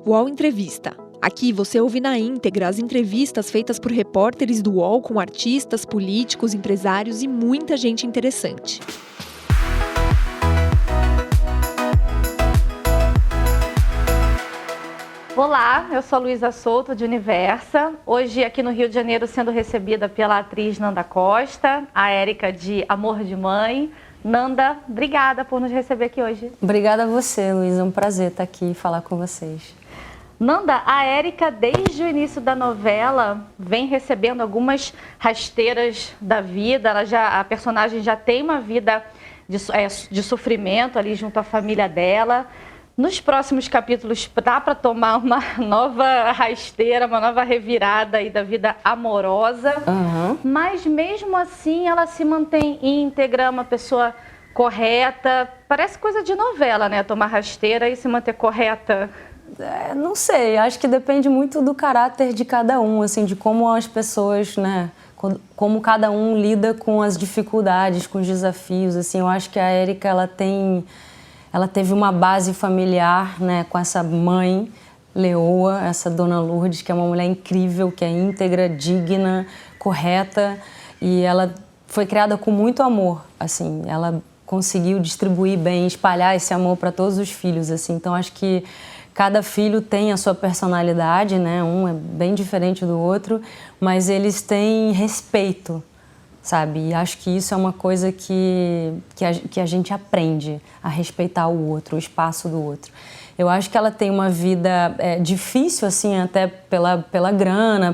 UOL Entrevista. Aqui você ouve na íntegra as entrevistas feitas por repórteres do UOL com artistas, políticos, empresários e muita gente interessante. Olá, eu sou a Luísa Souto, de Universa. Hoje aqui no Rio de Janeiro sendo recebida pela atriz Nanda Costa, a Érica de Amor de Mãe. Nanda, obrigada por nos receber aqui hoje. Obrigada a você, Luísa. É um prazer estar aqui e falar com vocês. Nanda, a Érica, desde o início da novela, vem recebendo algumas rasteiras da vida. A personagem já tem uma vida de sofrimento ali junto à família dela. Nos próximos capítulos dá para tomar uma nova rasteira, uma nova revirada aí da vida amorosa. Mas mesmo assim ela se mantém íntegra, uma pessoa correta. Parece coisa de novela, né? Tomar rasteira e se manter correta. Não sei, acho que depende muito do caráter de cada um, assim, de como as pessoas, né, como cada um lida com as dificuldades, com os desafios, assim. Eu acho que a Érica, ela teve uma base familiar, né, com essa mãe, Leoa, essa Dona Lourdes, que é uma mulher incrível, que é íntegra, digna, correta, e ela foi criada com muito amor, assim, ela conseguiu distribuir bem, espalhar esse amor para todos os filhos, assim. Então acho que cada filho tem a sua personalidade, né? Um é bem diferente do outro, mas eles têm respeito, sabe? E acho que isso é uma coisa que a gente aprende a respeitar o outro, o espaço do outro. Eu acho que ela tem uma vida difícil, assim, até pela grana,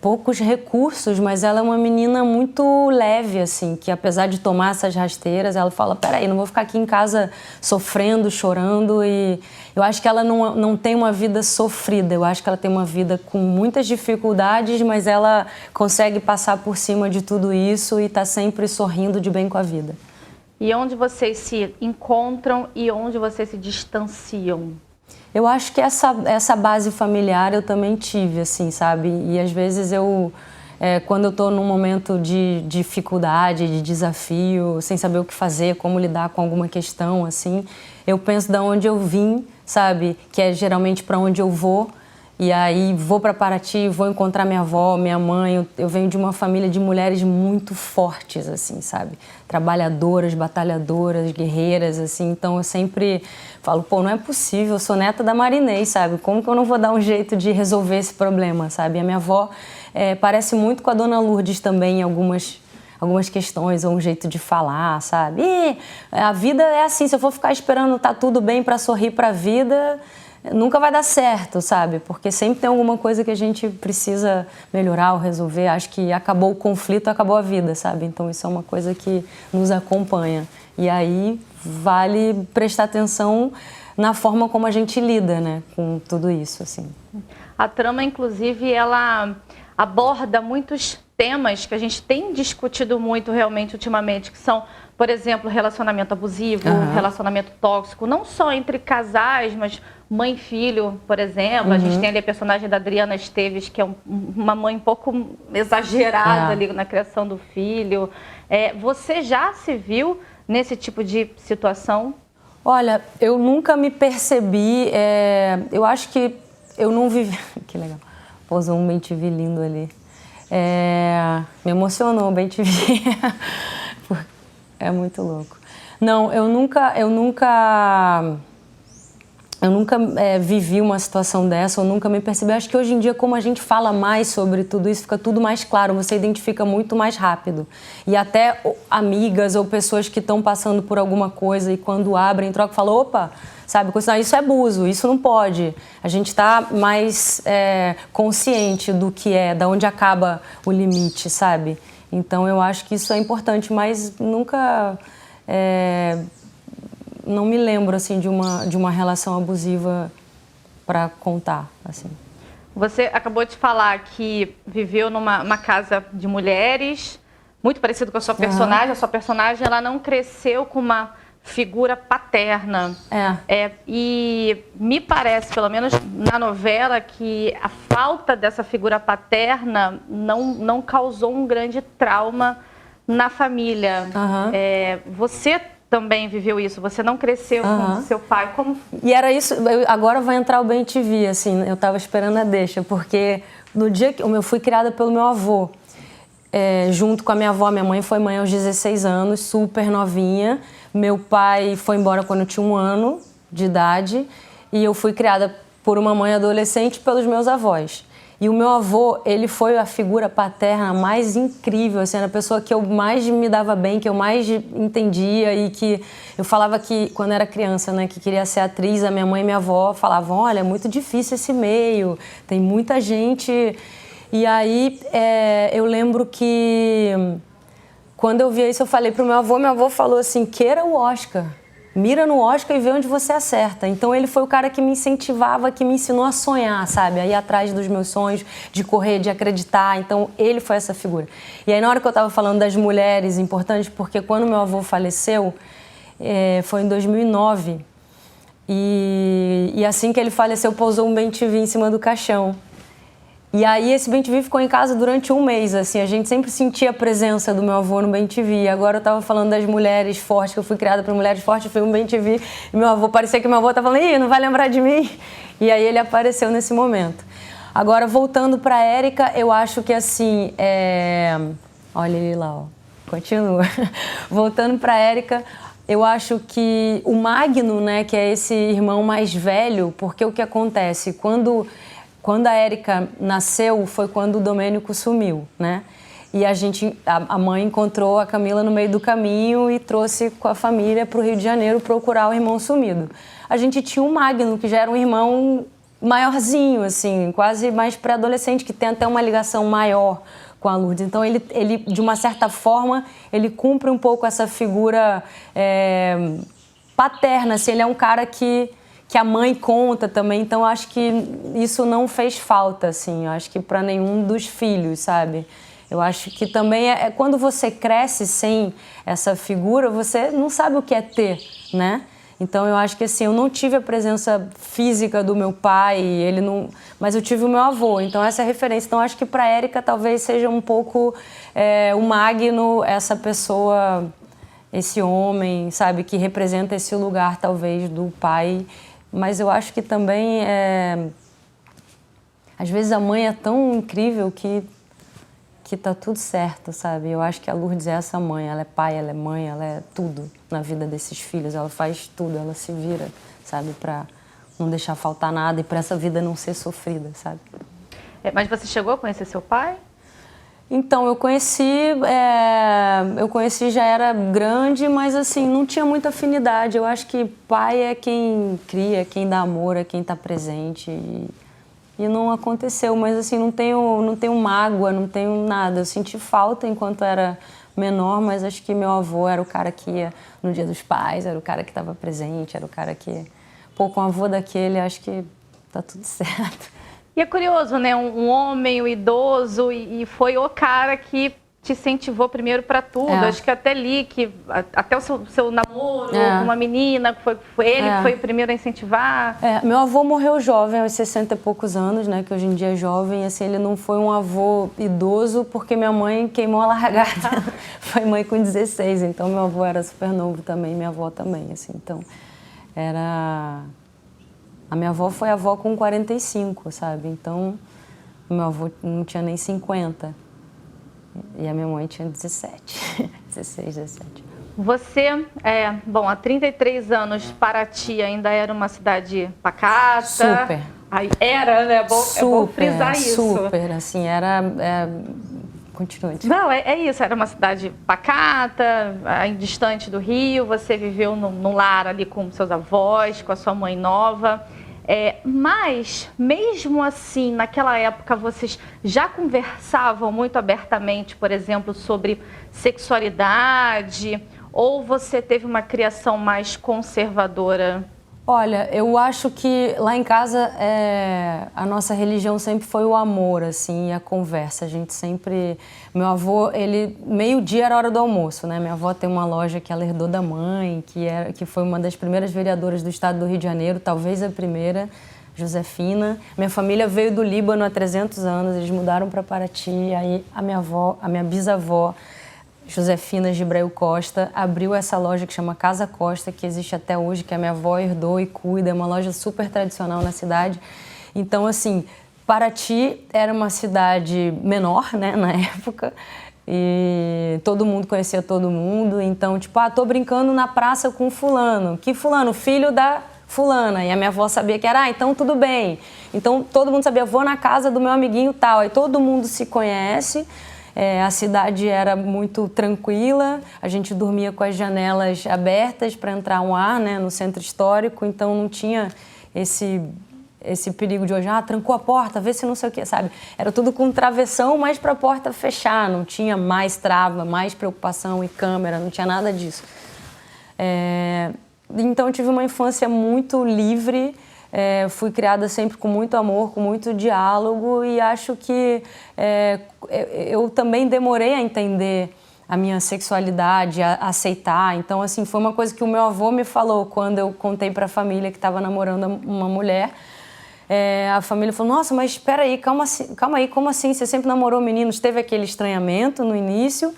poucos recursos, mas ela é uma menina muito leve, assim, que apesar de tomar essas rasteiras, ela fala, peraí, não vou ficar aqui em casa sofrendo, chorando. E eu acho que ela não tem uma vida sofrida, eu acho que ela tem uma vida com muitas dificuldades, mas ela consegue passar por cima de tudo isso e tá sempre sorrindo de bem com a vida. E onde vocês se encontram e onde vocês se distanciam? Eu acho que essa base familiar eu também tive, assim, sabe? E às vezes quando eu estou num momento de dificuldade, de desafio, sem saber o que fazer, como lidar com alguma questão, assim, eu penso de onde eu vim, sabe? Que é geralmente para onde eu vou. E aí vou para Paraty, vou encontrar minha avó, minha mãe. Eu venho de uma família de mulheres muito fortes, assim, sabe? Trabalhadoras, batalhadoras, guerreiras, assim. Então eu sempre falo, pô, não é possível, eu sou neta da Marinês, sabe? Como que eu não vou dar um jeito de resolver esse problema, sabe? A minha avó parece muito com a Dona Lourdes também em algumas questões, ou um jeito de falar, sabe? E a vida é assim, se eu for ficar esperando tá tudo bem para sorrir para a vida, nunca vai dar certo, sabe? Porque sempre tem alguma coisa que a gente precisa melhorar ou resolver. Acho que acabou o conflito, acabou a vida, sabe? Então isso é uma coisa que nos acompanha. E aí vale prestar atenção na forma como a gente lida, né, com tudo isso, assim. A trama, inclusive, ela aborda muitos temas que a gente tem discutido muito realmente ultimamente, que são, por exemplo, relacionamento abusivo, relacionamento tóxico, não só entre casais, mas mãe e filho, por exemplo. A gente tem ali a personagem da Adriana Esteves, que é uma mãe um pouco exagerada ali na criação do filho. Você já se viu nesse tipo de situação? Olha, eu nunca me percebi, eu acho que eu não vivi... Que legal, pousou um bem-te-vi lindo ali. Me emocionou o bem-te-vi. É muito louco. Não, eu nunca vivi uma situação dessa, eu nunca me percebi. Acho que hoje em dia, como a gente fala mais sobre tudo isso, fica tudo mais claro, você identifica muito mais rápido. E até amigas ou pessoas que estão passando por alguma coisa e quando abrem, trocam, falam, opa, sabe, isso é abuso, isso não pode. A gente está mais consciente do que de onde acaba o limite, sabe? Então eu acho que isso é importante, mas nunca... não me lembro, assim, de uma relação abusiva para contar, assim. Você acabou de falar que viveu numa casa de mulheres, muito parecido com a sua personagem. A sua personagem, ela não cresceu com uma figura paterna. E me parece, pelo menos na novela, que a falta dessa figura paterna não causou um grande trauma na família. Você também viveu isso? Você não cresceu com seu pai? Como... E era isso, agora vai entrar o Bem-TV, assim, eu tava esperando a deixa, porque no dia que eu fui criada pelo meu avô, junto com a minha avó. Minha mãe foi mãe aos 16 anos, super novinha. Meu pai foi embora quando eu tinha 1 ano de idade e eu fui criada por uma mãe adolescente pelos meus avós. E o meu avô, ele foi a figura paterna mais incrível, assim, era a pessoa que eu mais me dava bem, que eu mais entendia e que eu falava que, quando era criança, né, que queria ser atriz, a minha mãe e minha avó falavam, olha, é muito difícil esse meio, tem muita gente... E aí eu lembro que quando eu via isso eu falei pro meu avô falou assim, queira o Oscar, mira no Oscar e vê onde você acerta. Então ele foi o cara que me incentivava, que me ensinou a sonhar, sabe? A ir atrás dos meus sonhos, de correr, de acreditar. Então ele foi essa figura. E aí na hora que eu estava falando das mulheres importantes, porque quando meu avô faleceu, foi em 2009, e assim que ele faleceu pousou um Bem-TV em cima do caixão. E aí esse Bem-TV ficou em casa durante 1 mês, assim, a gente sempre sentia a presença do meu avô no Bem-TV. Agora eu tava falando das mulheres fortes, que eu fui criada por mulheres fortes, foi um Bem-TV, e meu avô, parecia que meu avô tava falando, ih, não vai lembrar de mim? E aí ele apareceu nesse momento. Agora, voltando pra Érica, eu acho que assim, olha ele lá, ó, continua. Voltando pra Érica, eu acho que o Magno, né, que é esse irmão mais velho, porque o que acontece, quando a Érica nasceu, foi quando o Domênico sumiu, né? E a mãe encontrou a Camila no meio do caminho e trouxe com a família para o Rio de Janeiro procurar o irmão sumido. A gente tinha o Magno, que já era um irmão maiorzinho, assim, quase mais pré-adolescente, que tem até uma ligação maior com a Lourdes. Então, ele de uma certa forma, ele cumpre um pouco essa figura paterna, assim, ele é um cara que a mãe conta também, então acho que isso não fez falta, assim, eu acho que para nenhum dos filhos, sabe? Eu acho que também quando você cresce sem essa figura, você não sabe o que é ter, né? Então eu acho que assim, eu não tive a presença física do meu pai, mas eu tive o meu avô, então essa é a referência. Então acho que para Érica talvez seja um pouco o Magno, essa pessoa, esse homem, sabe, que representa esse lugar talvez do pai. Mas eu acho que também, às vezes a mãe é tão incrível que tá tudo certo, sabe? Eu acho que a Lourdes é essa mãe, ela é pai, ela é mãe, ela é tudo na vida desses filhos, ela faz tudo, ela se vira, sabe? Pra não deixar faltar nada e pra essa vida não ser sofrida, sabe? Mas você chegou a conhecer seu pai? Então, eu conheci já era grande, mas assim, não tinha muita afinidade. Eu acho que pai é quem cria, é quem dá amor, é quem está presente. E não aconteceu, mas assim, não tenho mágoa, não tenho nada. Eu senti falta enquanto era menor, mas acho que meu avô era o cara que ia no Dia dos Pais, era o cara que estava presente, era o cara que... Pô, com o avô daquele, acho que tá tudo certo. E é curioso, né? Um homem, um idoso, e foi o cara que te incentivou primeiro para tudo. Acho que até li que até o seu namoro com uma menina, foi ele que foi o primeiro a incentivar. Meu avô morreu jovem, aos 60 e poucos anos, né? Que hoje em dia é jovem. Assim, ele não foi um avô idoso porque minha mãe queimou a largada. Foi mãe com 16, então meu avô era super novo também, minha avó também, assim. Então, a minha avó foi avó com 45, sabe? Então, o meu avô não tinha nem 50. E a minha mãe tinha 17. 16, 17. Você, há 33 anos, Paraty ainda era uma cidade pacata? Super. Aí era, né? É bom frisar isso. Super, assim, Continue. Não, é isso. Era uma cidade pacata, distante do Rio. Você viveu num lar ali com seus avós, com a sua mãe nova. Mas, mesmo assim, naquela época, vocês já conversavam muito abertamente, por exemplo, sobre sexualidade? Ou você teve uma criação mais conservadora? Olha, eu acho que lá em casa a nossa religião sempre foi o amor, assim, e a conversa. A gente sempre... Meu avô, meio-dia era a hora do almoço, né? Minha avó tem uma loja que ela herdou da mãe, que foi uma das primeiras vereadoras do estado do Rio de Janeiro, talvez a primeira, Josefina. Minha família veio do Líbano há 300 anos, eles mudaram para Paraty, aí a minha bisavó Josefina Gibreu Costa, abriu essa loja que chama Casa Costa, que existe até hoje, que a minha avó herdou e cuida, é uma loja super tradicional na cidade. Então, assim, Paraty era uma cidade menor, né, na época, e todo mundo conhecia todo mundo, então, tipo, tô brincando na praça com fulano. Que fulano? Filho da fulana. E a minha avó sabia que era, então tudo bem. Então, todo mundo sabia, vou na casa do meu amiguinho tal. Aí todo mundo se conhece. A cidade era muito tranquila, a gente dormia com as janelas abertas para entrar um ar, né, no centro histórico, então não tinha esse perigo de hoje, trancou a porta, vê se não sei o que, sabe? Era tudo com travessão, mas para a porta fechar, não tinha mais trava, mais preocupação e câmera, não tinha nada disso. Então eu tive uma infância muito livre, fui criada sempre com muito amor, com muito diálogo e acho que eu também demorei a entender a minha sexualidade, a aceitar. Então, assim, foi uma coisa que o meu avô me falou quando eu contei para a família que estava namorando uma mulher. A família falou, nossa, mas espera aí, calma aí, como assim? Você sempre namorou meninos? Teve aquele estranhamento no início.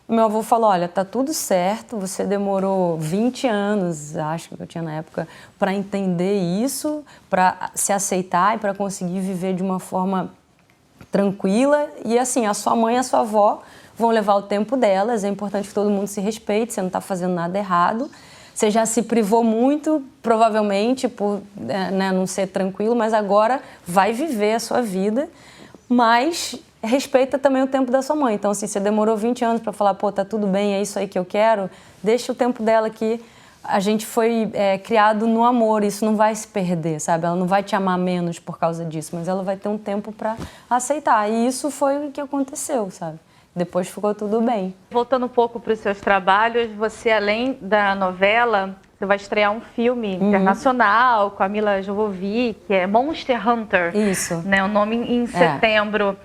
Meu avô falou, olha, tá tudo certo, você demorou 20 anos, acho que eu tinha na época, para entender isso, para se aceitar e para conseguir viver de uma forma tranquila. E assim, a sua mãe e a sua avó vão levar o tempo delas, é importante que todo mundo se respeite, você não está fazendo nada errado. Você já se privou muito, provavelmente, por não ser tranquilo, mas agora vai viver a sua vida, mas respeita também o tempo da sua mãe. Então, assim, você demorou 20 anos para falar, pô, tá tudo bem, é isso aí que eu quero, deixa o tempo dela que a gente foi criado no amor, isso não vai se perder, sabe? Ela não vai te amar menos por causa disso, mas ela vai ter um tempo para aceitar. E isso foi o que aconteceu, sabe? Depois ficou tudo bem. Voltando um pouco para os seus trabalhos, você, além da novela, você vai estrear um filme internacional com a Mila Jovovich, que é Monster Hunter. Isso. Né, o nome em setembro.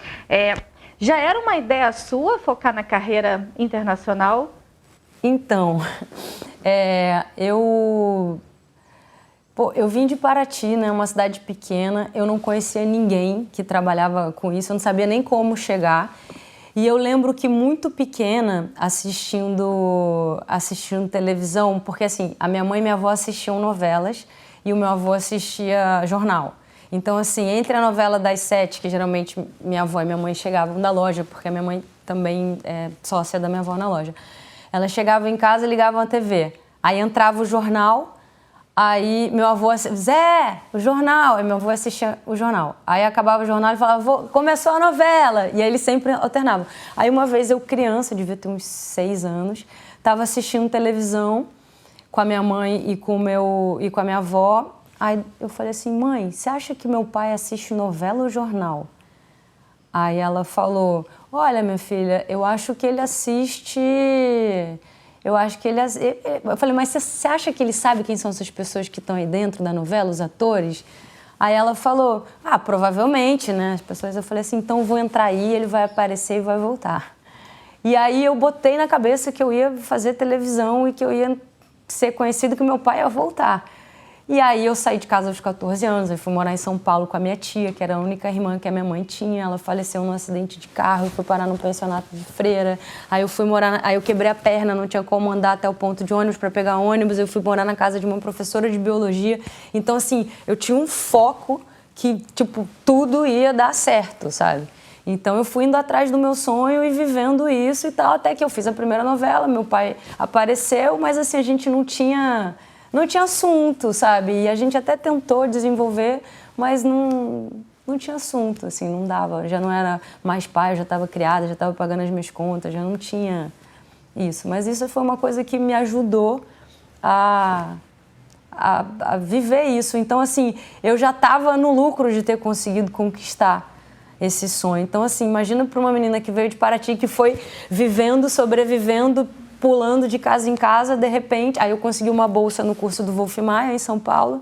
Já era uma ideia sua focar na carreira internacional? Então, eu vim de Paraty, né, uma cidade pequena, eu não conhecia ninguém que trabalhava com isso, eu não sabia nem como chegar. E eu lembro que muito pequena, assistindo televisão, porque assim, a minha mãe e minha avó assistiam novelas e o meu avô assistia jornal. Então assim, entre a novela das 7, que geralmente minha avó e minha mãe chegavam da loja, porque a minha mãe também é sócia da minha avó na loja. Elas chegavam em casa e ligavam a TV. Aí entrava o jornal, aí meu avô, Zé, o jornal. Aí meu avô assistia o jornal. Aí acabava o jornal e falava, começou a novela. E aí eles sempre alternavam. Aí uma vez eu, criança, devia ter uns 6 anos, estava assistindo televisão com a minha mãe e com a minha avó. Aí eu falei assim, mãe, você acha que meu pai assiste novela ou jornal? Aí ela falou, olha, minha filha, eu acho que ele assiste... Eu falei, mas você acha que ele sabe quem são essas pessoas que estão aí dentro da novela, os atores? Aí ela falou, provavelmente, né? As pessoas, eu falei assim, então vou entrar aí, ele vai aparecer e vai voltar. E aí eu botei na cabeça que eu ia fazer televisão e que eu ia ser conhecida, que meu pai ia voltar. E aí eu saí de casa aos 14 anos, eu fui morar em São Paulo com a minha tia, que era a única irmã que a minha mãe tinha. Ela faleceu num acidente de carro, eu fui parar num pensionato de freira. Aí eu quebrei a perna, não tinha como andar até o ponto de ônibus para pegar ônibus. Eu fui morar na casa de uma professora de biologia. Então, assim, eu tinha um foco que, tipo, tudo ia dar certo, sabe? Então eu fui indo atrás do meu sonho e vivendo isso e tal, até que eu fiz a primeira novela, meu pai apareceu, mas assim, a gente não tinha assunto, sabe? E a gente até tentou desenvolver, mas não tinha assunto, assim, não dava. Já não era mais pai, eu já estava criada, já estava pagando as minhas contas, já não tinha isso. Mas isso foi uma coisa que me ajudou a viver isso. Então, assim, eu já estava no lucro de ter conseguido conquistar esse sonho. Então, assim, imagina para uma menina que veio de Paraty, que foi vivendo, sobrevivendo, pulando de casa em casa, de repente, aí eu consegui uma bolsa no curso do Wolf Maia, em São Paulo,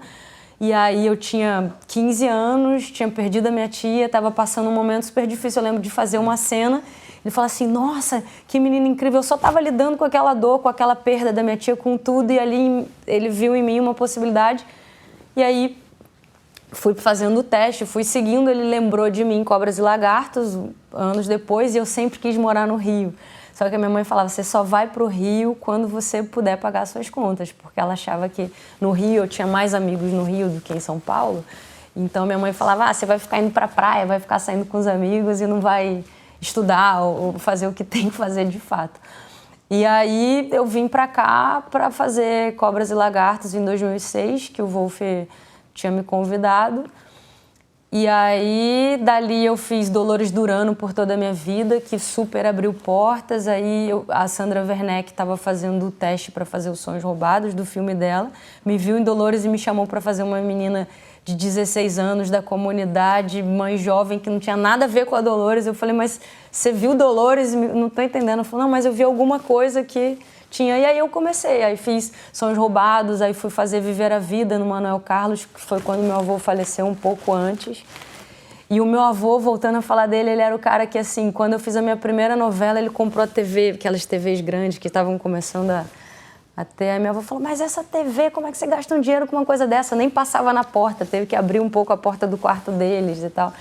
e aí eu tinha 15 anos, tinha perdido a minha tia, estava passando um momento super difícil, eu lembro de fazer uma cena, ele falou assim, nossa, que menina incrível, eu só estava lidando com aquela dor, com aquela perda da minha tia, com tudo, e ali ele viu em mim uma possibilidade, e aí fui fazendo o teste, fui seguindo, ele lembrou de mim, Cobras e Lagartos, anos depois, e eu sempre quis morar no Rio. Só que a minha mãe falava, você só vai pro Rio quando você puder pagar suas contas, porque ela achava que no Rio eu tinha mais amigos no Rio do que em São Paulo. Então minha mãe falava, você vai ficar indo pra praia, vai ficar saindo com os amigos e não vai estudar ou fazer o que tem que fazer de fato. E aí eu vim pra cá para fazer Cobras e Lagartos em 2006, que o Wolf tinha me convidado. E aí, dali eu fiz Dolores Durano por toda a minha vida, que super abriu portas. Aí a Sandra Werneck estava fazendo o teste para fazer Os Sonhos Roubados, do filme dela. Me viu em Dolores e me chamou para fazer uma menina de 16 anos da comunidade, mãe jovem, que não tinha nada a ver com a Dolores. Eu falei, mas você viu Dolores? Não estou entendendo. Ela falou, não, mas eu vi alguma coisa que tinha. E aí eu comecei, aí fiz Sonhos Roubados, aí fui fazer Viver a Vida no Manuel Carlos, que foi quando meu avô faleceu um pouco antes. E o meu avô, voltando a falar dele, ele era o cara que, assim, quando eu fiz a minha primeira novela, ele comprou a TV, aquelas TVs grandes que estavam começando a ter. Aí minha avó falou, mas essa TV, como é que você gasta um dinheiro com uma coisa dessa? Nem passava na porta, teve que abrir um pouco a porta do quarto deles e tal.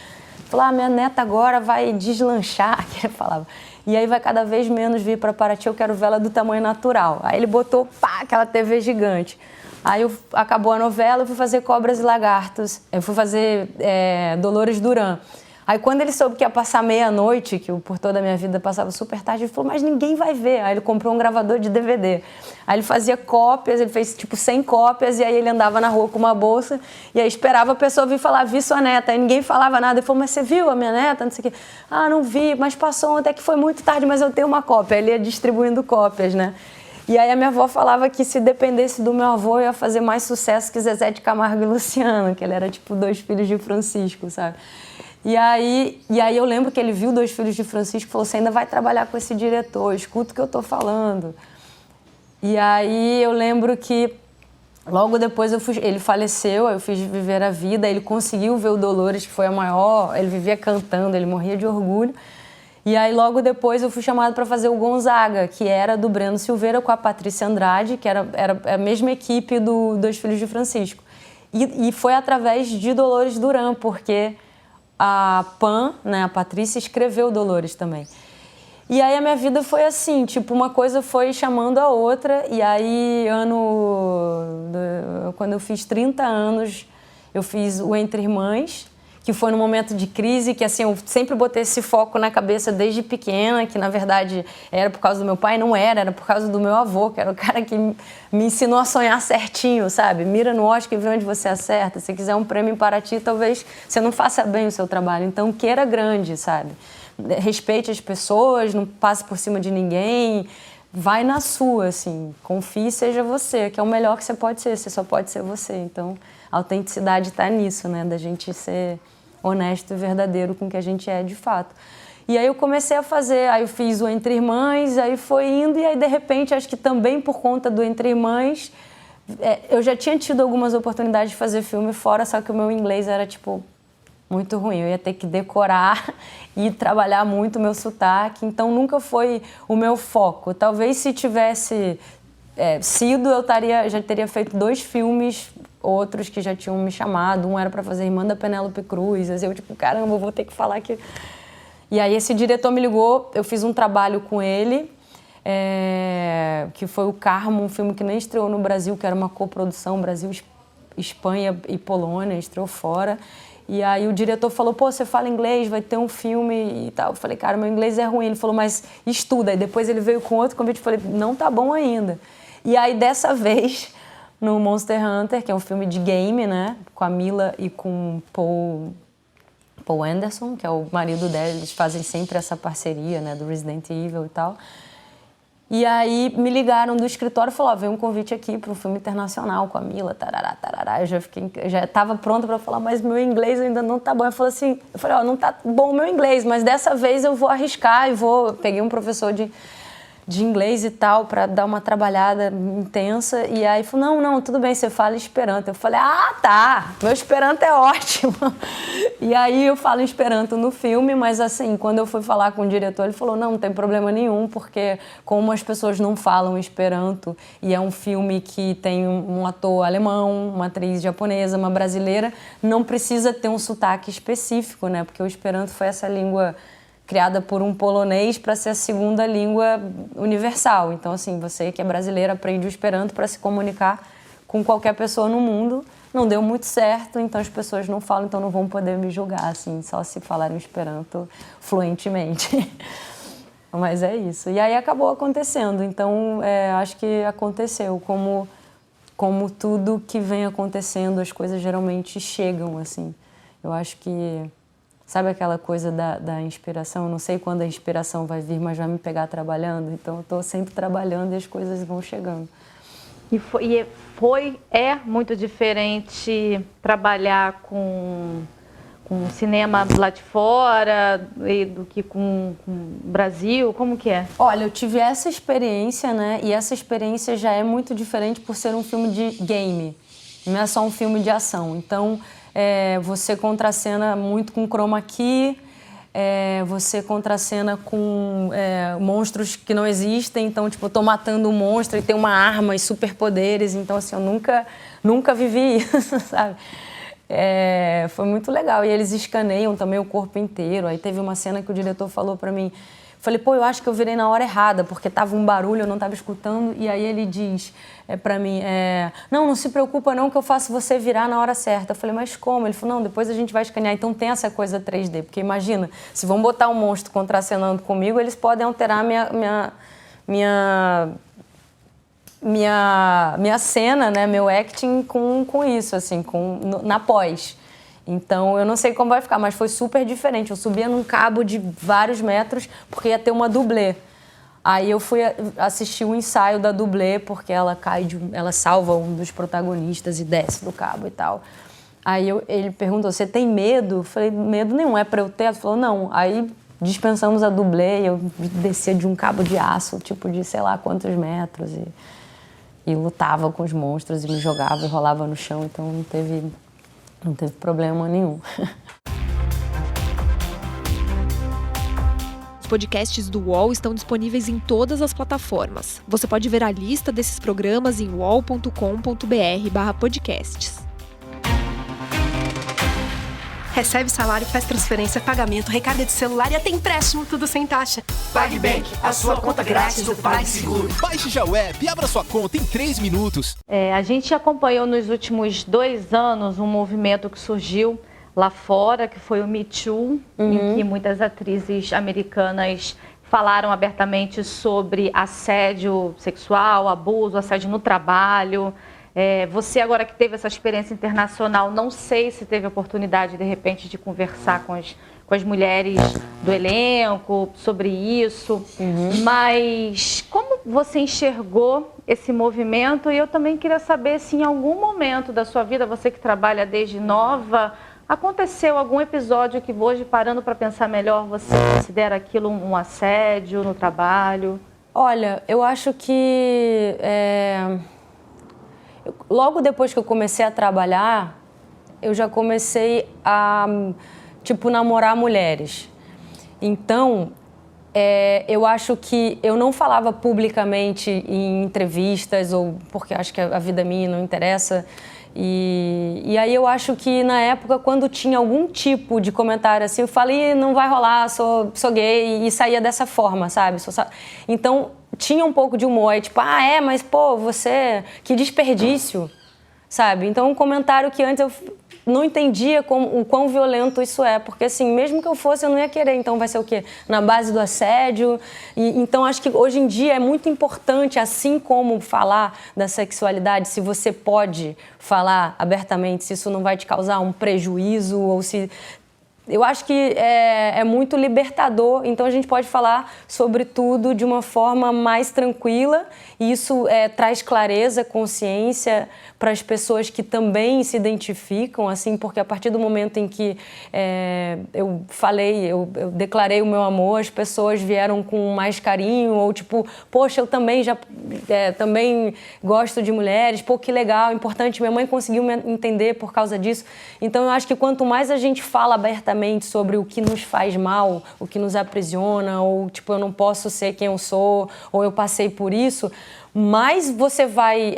Falou, minha neta agora vai deslanchar, que ele falava. E aí vai cada vez menos vir para Paraty, eu quero vela do tamanho natural. Aí ele botou, aquela TV gigante. Aí acabou a novela, eu fui fazer Cobras e Lagartos, eu fui fazer Dolores Duran. Aí quando ele soube que ia passar meia-noite, que eu, por toda a minha vida passava super tarde, ele falou, mas ninguém vai ver. Aí ele comprou um gravador de DVD. Aí ele fazia cópias, ele fez tipo 100 cópias, e aí ele andava na rua com uma bolsa, e aí esperava a pessoa vir falar, vi sua neta. Aí ninguém falava nada. Ele falou, mas você viu a minha neta? Não sei o quê. Não vi, mas passou ontem, que foi muito tarde, mas eu tenho uma cópia. Aí ele ia distribuindo cópias, né? E aí a minha avó falava que se dependesse do meu avô, eu ia fazer mais sucesso que Zezé de Camargo e Luciano, que ele era tipo 2 filhos de Francisco, sabe? E aí eu lembro que ele viu 2 filhos de Francisco e falou, você ainda vai trabalhar com esse diretor, escuta o que eu tô falando. E aí eu lembro que logo depois ele faleceu, eu fiz Viver a Vida, ele conseguiu ver o Dolores, que foi a maior, ele vivia cantando, ele morria de orgulho. E aí logo depois eu fui chamada para fazer o Gonzaga, que era do Breno Silveira com a Patrícia Andrade, que era a mesma equipe do 2 filhos de Francisco. E foi através de Dolores Duran, porque a Pan, né, a Patrícia, escreveu Dolores também. E aí a minha vida foi assim, tipo, uma coisa foi chamando a outra, e aí quando eu fiz 30 anos, eu fiz o Entre Irmãs, que foi num momento de crise, que assim, eu sempre botei esse foco na cabeça desde pequena, que na verdade era por causa do meu pai, não era por causa do meu avô, que era o cara que me ensinou a sonhar certinho, sabe? Mira no Oscar e vê onde você acerta. Se quiser um prêmio em Paraty, talvez você não faça bem o seu trabalho. Então, queira grande, sabe? Respeite as pessoas, não passe por cima de ninguém, vai na sua, assim, confie e seja você, que é o melhor que você pode ser, você só pode ser você. Então, a autenticidade está nisso, né? Da gente ser honesto e verdadeiro com o que a gente é de fato. E aí eu comecei a fazer, aí eu fiz o Entre Irmãs, aí foi indo, e aí de repente, acho que também por conta do Entre Irmãs, eu já tinha tido algumas oportunidades de fazer filme fora, só que o meu inglês era, tipo, muito ruim. Eu ia ter que decorar e trabalhar muito o meu sotaque, então nunca foi o meu foco. Talvez se tivesse sido, já teria feito 2 filmes, outros que já tinham me chamado. Um era para fazer Irmã da Penélope Cruz. Eu, tipo, caramba, eu vou ter que falar que... E aí esse diretor me ligou, eu fiz um trabalho com ele, que foi o Carmo, um filme que nem estreou no Brasil, que era uma coprodução Brasil, Espanha e Polônia, estreou fora. E aí o diretor falou, pô, você fala inglês, vai ter um filme e tal. Eu falei, cara, meu inglês é ruim. Ele falou, mas estuda. E depois ele veio com outro convite, eu falei, não tá bom ainda. E aí dessa vez, no Monster Hunter, que é um filme de game, né, com a Mila e com Paul Anderson, que é o marido dela, eles fazem sempre essa parceria, né, do Resident Evil e tal. E aí me ligaram do escritório e falaram, veio um convite aqui para um filme internacional com a Mila, tarará, tarará. Eu já estava pronta para falar, mas meu inglês ainda não tá bom. Eu falei, não tá bom o meu inglês, mas dessa vez eu vou arriscar e peguei um professor de inglês e tal, para dar uma trabalhada intensa. E aí falou, não, tudo bem, você fala Esperanto. Eu falei, tá, meu Esperanto é ótimo. E aí eu falo Esperanto no filme, mas assim, quando eu fui falar com o diretor, ele falou, não tem problema nenhum, porque como as pessoas não falam Esperanto, e é um filme que tem um ator alemão, uma atriz japonesa, uma brasileira, não precisa ter um sotaque específico, né? Porque o Esperanto foi essa língua criada por um polonês para ser a segunda língua universal. Então, assim, você que é brasileira aprende o Esperanto para se comunicar com qualquer pessoa no mundo. Não deu muito certo, então as pessoas não falam, então não vão poder me julgar, assim, só se falarem Esperanto fluentemente. Mas é isso. E aí acabou acontecendo. Então, acho que aconteceu. Como tudo que vem acontecendo, as coisas geralmente chegam, assim. Eu acho que... Sabe aquela coisa da inspiração? Eu não sei quando a inspiração vai vir, mas vai me pegar trabalhando. Então, eu estou sempre trabalhando e as coisas vão chegando. É muito diferente trabalhar com cinema lá de fora do que com o Brasil? Como que é? Olha, eu tive essa experiência, né? E essa experiência já é muito diferente por ser um filme de game. Não é só um filme de ação. Então, você contracena muito com chroma key, você contracena com monstros que não existem. Então, tipo, eu tô matando um monstro e tem uma arma e superpoderes. Então, assim, eu nunca vivi isso, sabe? Foi muito legal. E eles escaneiam também o corpo inteiro. Aí teve uma cena que o diretor falou pra mim, falei, pô, eu acho que eu virei na hora errada, porque tava um barulho, eu não tava escutando. E aí ele diz pra mim, não se preocupa não que eu faço você virar na hora certa. Eu falei, mas como? Ele falou, não, depois a gente vai escanear. Então tem essa coisa 3D, porque imagina, se vão botar um monstro contracenando comigo, eles podem alterar minha cena, né, meu acting com isso, assim, na pós. Então, eu não sei como vai ficar, mas foi super diferente. Eu subia num cabo de vários metros, porque ia ter uma dublê. Aí eu fui assistir o ensaio da dublê, porque ela ela salva um dos protagonistas e desce do cabo e tal. Aí ele perguntou, você tem medo? Eu falei, medo nenhum, é pra eu ter? Ele falou, não. Aí dispensamos a dublê e eu descia de um cabo de aço, tipo de sei lá quantos metros. E lutava com os monstros e me jogava e rolava no chão, então não teve problema nenhum. Os podcasts do UOL estão disponíveis em todas as plataformas. Você pode ver a lista desses programas em uol.com.br/podcasts. Recebe salário, faz transferência, pagamento, recarga de celular e até empréstimo, tudo sem taxa. PagBank, a sua conta grátis do PagSeguro. Baixe já o app e abra sua conta em 3 minutos. A gente acompanhou nos últimos 2 anos um movimento que surgiu lá fora, que foi o Me Too, em que muitas atrizes americanas falaram abertamente sobre assédio sexual, abuso, assédio no trabalho. Você agora que teve essa experiência internacional, não sei se teve oportunidade, de repente, de conversar com as mulheres do elenco sobre isso, mas como você enxergou esse movimento? E eu também queria saber se em algum momento da sua vida, você que trabalha desde nova, aconteceu algum episódio que hoje, parando para pensar melhor, você considera aquilo um assédio no trabalho? Olha, eu acho que... Logo depois que eu comecei a trabalhar, eu já comecei a, namorar mulheres. Então, eu acho que eu não falava publicamente em entrevistas, ou porque acho que a vida minha não interessa. E aí eu acho que na época, quando tinha algum tipo de comentário assim, eu falei, não vai rolar, sou gay, e saía dessa forma, sabe? Então, tinha um pouco de humor, mas pô, você, que desperdício, sabe? Então, um comentário que antes eu não entendia o quão violento isso é, porque assim, mesmo que eu fosse, eu não ia querer, então vai ser o quê? Na base do assédio. Então, acho que hoje em dia é muito importante, assim como falar da sexualidade, se você pode falar abertamente, se isso não vai te causar um prejuízo, ou se... Eu acho que é muito libertador, então a gente pode falar sobre tudo de uma forma mais tranquila, e isso traz clareza, consciência para as pessoas que também se identificam, assim, porque a partir do momento em que eu declarei o meu amor, as pessoas vieram com mais carinho, ou poxa, eu também também gosto de mulheres, pô, que legal, importante, minha mãe conseguiu me entender por causa disso. Então eu acho que quanto mais a gente fala abertamente, abertamente sobre o que nos faz mal, o que nos aprisiona, ou tipo, eu não posso ser quem eu sou, ou eu passei por isso, mais você vai,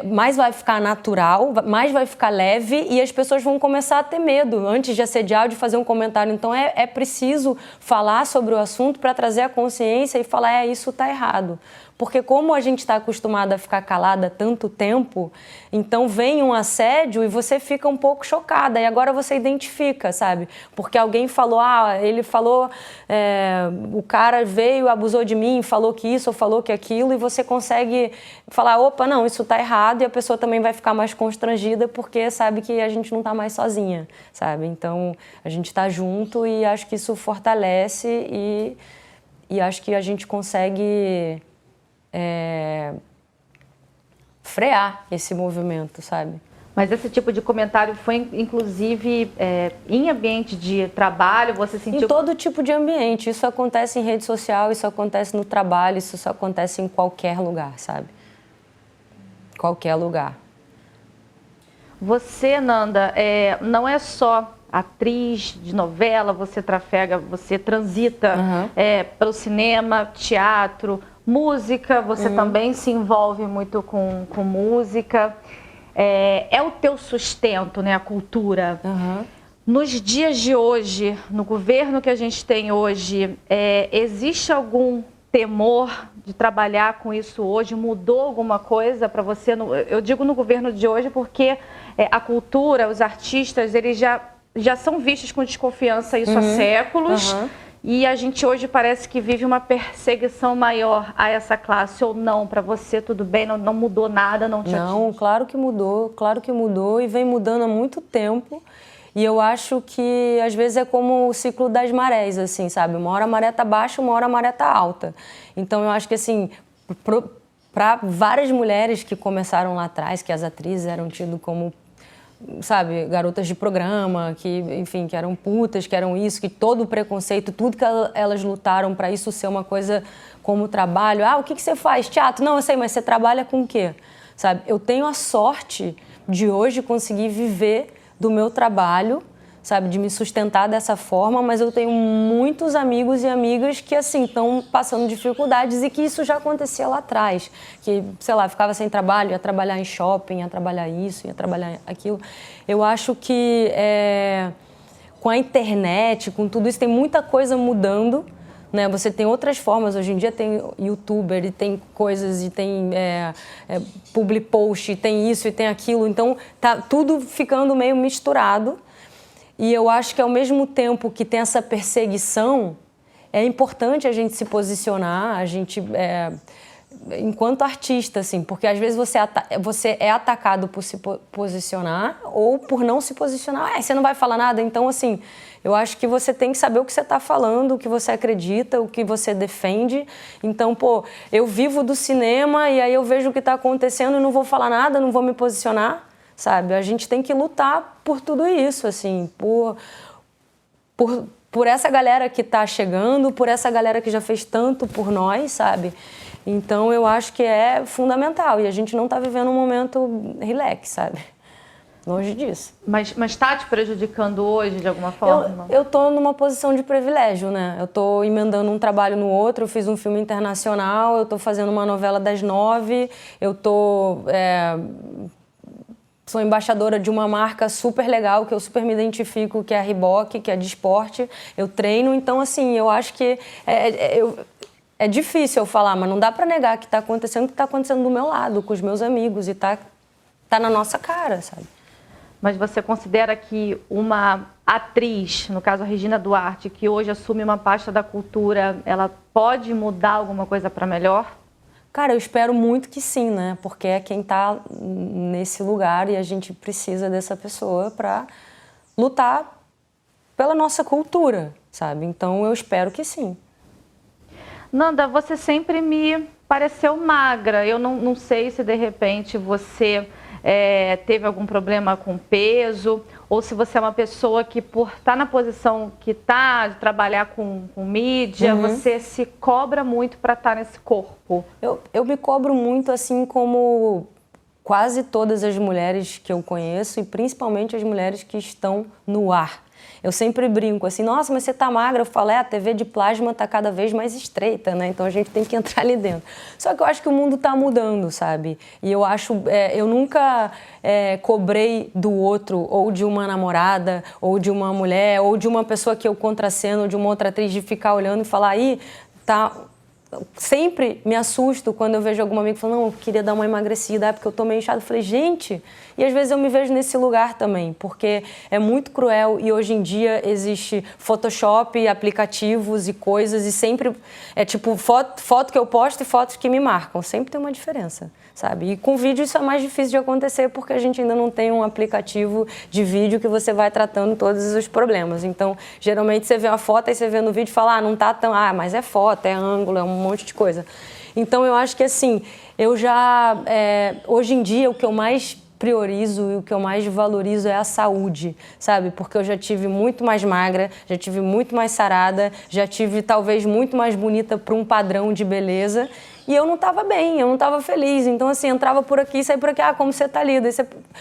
mais vai ficar natural, mais vai ficar leve e as pessoas vão começar a ter medo antes de assediar ou de fazer um comentário. Então é preciso falar sobre o assunto para trazer a consciência e falar, isso está errado. Porque como a gente está acostumado a ficar calada há tanto tempo, então vem um assédio e você fica um pouco chocada. E agora você identifica, sabe? Porque alguém falou, ele falou, o cara veio, abusou de mim, falou que isso ou falou que aquilo, e você consegue falar, opa, não, isso está errado, e a pessoa também vai ficar mais constrangida porque sabe que a gente não está mais sozinha, sabe? Então a gente está junto e acho que isso fortalece e acho que a gente consegue... frear esse movimento, sabe? Mas esse tipo de comentário foi, inclusive, em ambiente de trabalho, você sentiu... Em todo tipo de ambiente. Isso acontece em rede social, isso acontece no trabalho, isso acontece em qualquer lugar, sabe? Qualquer lugar. Você, Nanda, não é só atriz de novela, você trafega, você transita pelo cinema, teatro... Música, você também se envolve muito com música. É o teu sustento, né? A cultura. Nos dias de hoje, no governo que a gente tem hoje, existe algum temor de trabalhar com isso hoje? Mudou alguma coisa para você? Eu digo no governo de hoje porque a cultura, os artistas, eles já são vistos com desconfiança isso há séculos. E a gente hoje parece que vive uma perseguição maior a essa classe, ou não? Para você tudo bem? Não mudou nada? Não, claro que mudou e vem mudando há muito tempo. E eu acho que às vezes é como o ciclo das marés, assim, sabe? Uma hora a maré tá baixa, uma hora a maré tá alta. Então eu acho que assim, para várias mulheres que começaram lá atrás, que as atrizes eram tidas como, sabe, garotas de programa, que, enfim, que eram putas, que eram isso, que todo o preconceito, tudo que elas lutaram para isso ser uma coisa como trabalho. O que você faz? Teatro? Não, eu sei, mas você trabalha com o quê? Sabe? Eu tenho a sorte de hoje conseguir viver do meu trabalho, sabe, de me sustentar dessa forma, mas eu tenho muitos amigos e amigas que, assim, estão passando dificuldades e que isso já acontecia lá atrás, que, sei lá, ficava sem trabalho, ia trabalhar em shopping, ia trabalhar isso, ia trabalhar aquilo. Eu acho que com a internet, com tudo isso, tem muita coisa mudando, né? Você tem outras formas, hoje em dia tem youtuber, e tem coisas, e tem public post, e tem isso, e tem aquilo, então tá tudo ficando meio misturado. E eu acho que ao mesmo tempo que tem essa perseguição, é importante a gente se posicionar, a gente, enquanto artista, assim, porque às vezes você é atacado por se posicionar ou por não se posicionar. Você não vai falar nada? Então, assim, eu acho que você tem que saber o que você está falando, o que você acredita, o que você defende. Então, eu vivo do cinema e aí eu vejo o que está acontecendo e não vou falar nada, não vou me posicionar. Sabe, a gente tem que lutar por tudo isso, assim, por essa galera que está chegando, por essa galera que já fez tanto por nós, sabe? Então eu acho que é fundamental e a gente não está vivendo um momento relax, sabe? Longe disso. Mas está te prejudicando hoje de alguma forma? Eu tô numa posição de privilégio, né? Eu tô emendando um trabalho no outro, eu fiz um filme internacional, eu tô fazendo uma novela das 9, eu tô... Sou embaixadora de uma marca super legal, que eu super me identifico, que é a Reebok, que é de esporte. Eu treino, então, assim, eu acho que é difícil eu falar, mas não dá para negar que está acontecendo o que está acontecendo do meu lado, com os meus amigos, e tá na nossa cara, sabe? Mas você considera que uma atriz, no caso a Regina Duarte, que hoje assume uma pasta da cultura, ela pode mudar alguma coisa para melhor? Cara, eu espero muito que sim, né? Porque é quem tá nesse lugar e a gente precisa dessa pessoa para lutar pela nossa cultura, sabe? Então eu espero que sim. Nanda, você sempre me pareceu magra. Eu não sei se de repente você teve algum problema com peso ou se você é uma pessoa que, por estar na posição que está, de trabalhar com mídia, você se cobra muito para estar nesse corpo. Eu me cobro muito, assim como quase todas as mulheres que eu conheço e principalmente as mulheres que estão no ar. Eu sempre brinco assim, nossa, mas você tá magra. Eu falo, a TV de plasma tá cada vez mais estreita, né? Então a gente tem que entrar ali dentro. Só que eu acho que o mundo tá mudando, sabe? E eu acho, eu nunca cobrei do outro, ou de uma namorada, ou de uma mulher, ou de uma pessoa que eu contraceno, ou de uma outra atriz, de ficar olhando e falar, tá... Sempre me assusto quando eu vejo algum amigo falando, não, eu queria dar uma emagrecida, porque eu tô meio inchado. Eu falei, gente, e às vezes eu me vejo nesse lugar também, porque é muito cruel e hoje em dia existe Photoshop, aplicativos e coisas e sempre é tipo foto que eu posto e fotos que me marcam, sempre tem uma diferença, sabe? E com vídeo isso é mais difícil de acontecer porque a gente ainda não tem um aplicativo de vídeo que você vai tratando todos os problemas. Então, geralmente você vê uma foto e você vê no vídeo e fala, não tá tão, mas é foto, é ângulo, é um monte de coisa. Então, eu acho que assim, eu já, hoje em dia, o que eu mais priorizo e o que eu mais valorizo é a saúde, sabe? Porque eu já tive muito mais magra, já tive muito mais sarada, já tive talvez muito mais bonita para um padrão de beleza e eu não estava bem, eu não estava feliz. Então, assim, entrava por aqui e saía por aqui, como você tá linda,